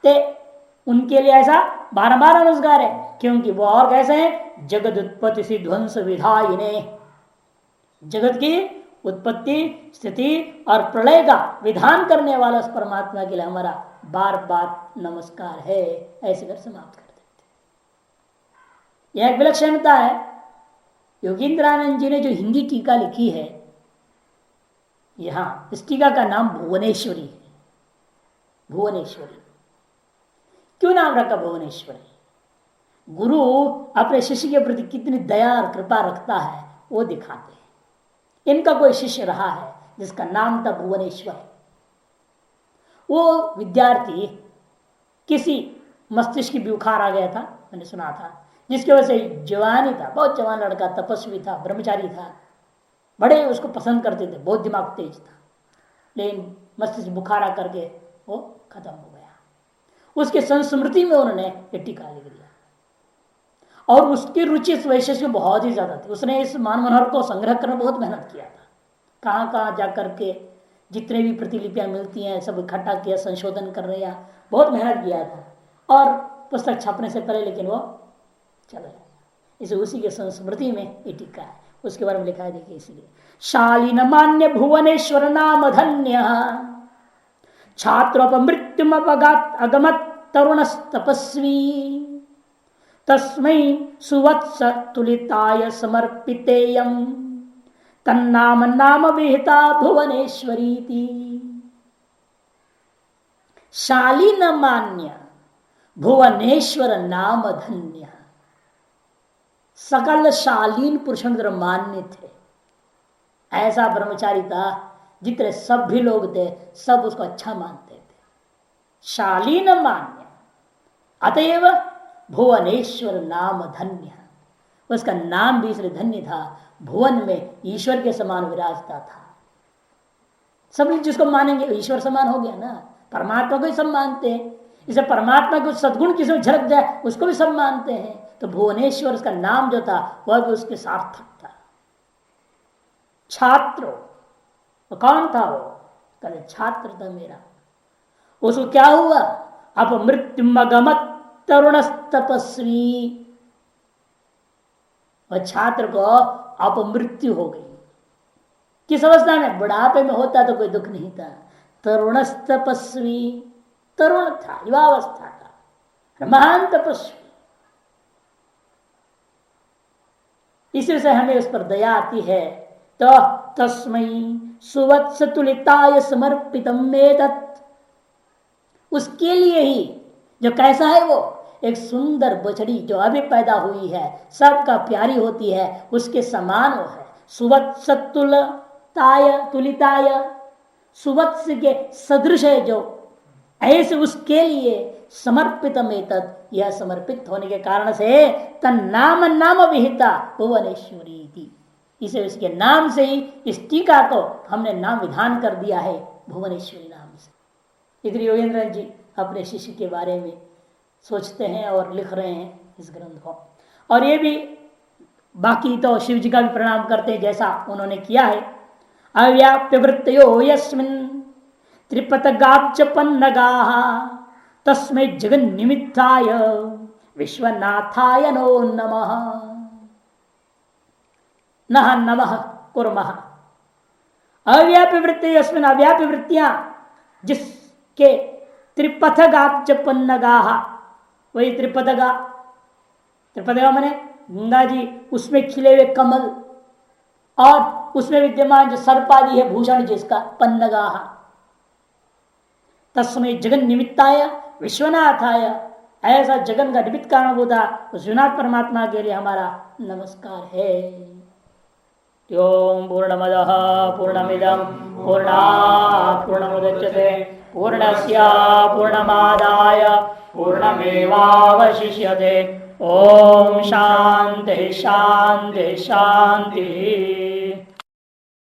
S1: ते उनके लिए ऐसा बार नमस्कार है, क्योंकि वो और कैसे हैं? जगत उत्पत्ति से ध्वंस विधायिने, जगत की उत्पत्ति स्थिति और प्रलय का विधान करने वाला उस परमात्मा के लिए हमारा बार बार नमस्कार है। ऐसे कर समाप्त कर देते। यह एक विलक्षणता है। योगींद्रानंद जी ने जो हिंदी टीका लिखी है, यहां इस टीका का नाम भुवनेश्वरी है। भुवनेश्वरी क्यों नाम रखा भुवनेश्वरी? गुरु अपने शिष्य के प्रति कितनी दया और कृपा रखता है वो दिखाते हैं। इनका कोई शिष्य रहा है जिसका नाम था भुवनेश्वर। वो विद्यार्थी किसी मस्तिष्क की बुखार आ गया था, मैंने सुना था, जिसकी वजह से जवान ही था, बहुत जवान लड़का, तपस्वी था, ब्रह्मचारी था, बड़े उसको पसंद करते थे, बहुत दिमाग तेज था, लेकिन मस्तिष्क बुखार आकर के वो खत्म हो गया। उसके संस्मृति में उन्होंने ये टीका लिख दिया। और उसकी रुचि इस वैशिष्ट में बहुत ही ज्यादा थी। उसने इस मान मनोहर को संग्रह करने बहुत मेहनत किया था। कहाँ कहाँ जाकर के जितने भी प्रतिलिपियां मिलती हैं सब इकट्ठा किया, संशोधन कर रहे हैं, बहुत मेहनत किया था। और पुस्तक छपने से पहले लेकिन वो चला गया। इसे उसी के संस्मृति में ये टीका है, उसके बारे में लिखा है, देखिए इसलिए। शालीन मान्य भुवनेश्वर नाम धन्य छात्रोपमृत्युम अगमत तरुण तपस्वी तस्मै सुवत्स तुलिताय समर्पितेयं तन्नाम नाम विहिता भुवनेश्वरीति। शालीन मान्य भुवनेश्वर नाम धन्य। सकल शालीन पुरुषों मान्य थे। ऐसा ब्रह्मचारी था जितने सब भी लोग थे सब उसको अच्छा मानते थे। शालीन मान्य, अतएव भुवनेश्वर नाम धन्य। उसका नाम भी इसलिए धन्य था, भुवन में ईश्वर के समान विराजता था। सब जिसको मानेंगे ईश्वर समान हो गया ना, परमात्मा को ही सब मानते हैं। इसे परमात्मा को सद्गुण किसी में झलक जाए उसको भी सब मानते हैं। तो भुवनेश्वर उसका नाम जो था वह भी उसके सार्थक था। छात्र वो कौन था? वो कहते छात्र था मेरा। उसको क्या हुआ? अब मृत्युमगमत तरुण तपस्वी। वह छात्र को अपमृत्यु हो गई। किस अवस्था में? बुढ़ापे में होता तो कोई दुख नहीं था। तरुण तपस्वी, तरुण था, युवावस्था था, महान तपस्वी। इसी से हमें उस पर दया आती है। तो तस्मै सुवत्स तुलिताय समर्पितम एतत्। उसके लिए ही जो कैसा है वो एक सुंदर बछड़ी जो अभी पैदा हुई है, सबका प्यारी होती है, उसके समान वो है। सुवत्स तुलिताय, सुवत्स के सदृश है जो, ऐसे उसके लिए समर्पित एतत्, यह समर्पित होने के कारण से तन्नाम नाम विहिता भुवनेश्वरी थी। इसे उसके नाम से ही इस टीका को हमने नाम विधान कर दिया है भुवनेश्वरी नाम से। इधर योगेंद्र जी अपने शिष्य के बारे में सोचते हैं और लिख रहे हैं इस ग्रंथ को। और ये भी बाकी तो शिव जी का भी प्रणाम करते हैं जैसा उन्होंने किया है। अव्याप्य वृत्तयो यस्मिन् त्रिपथगाच्च पन्नगाः तस्मै जगन् निमित्ताय विश्वनाथाय नो नमः। नः नमः कुर्मः। अव्याप्य वृत्ति यस्मिन्, अव्याप्य वृत्तियां जिसके त्रिपथगाब्ज पन्नगाह, वही त्रिपथगा, त्रिपथगा माने गंगा जी, उसमें खिले हुए कमल और उसमें विद्यमान जो सर्पादि है भूषण जिसका, पन्नगाह। तस्मय जगन निमित्ताय विश्वनाथाय, ऐसा जगन का निमित्त कारण होता उस विश्वनाथ परमात्मा के लिए हमारा नमस्कार है। ओम पूर्णमदः पूर्णमिदं पूर्णात् पूर्णमुदच्यते पूर्णस्य पूर्णमादाय पूर्णमेवावशिष्यते। ओम शांति शांति शांति।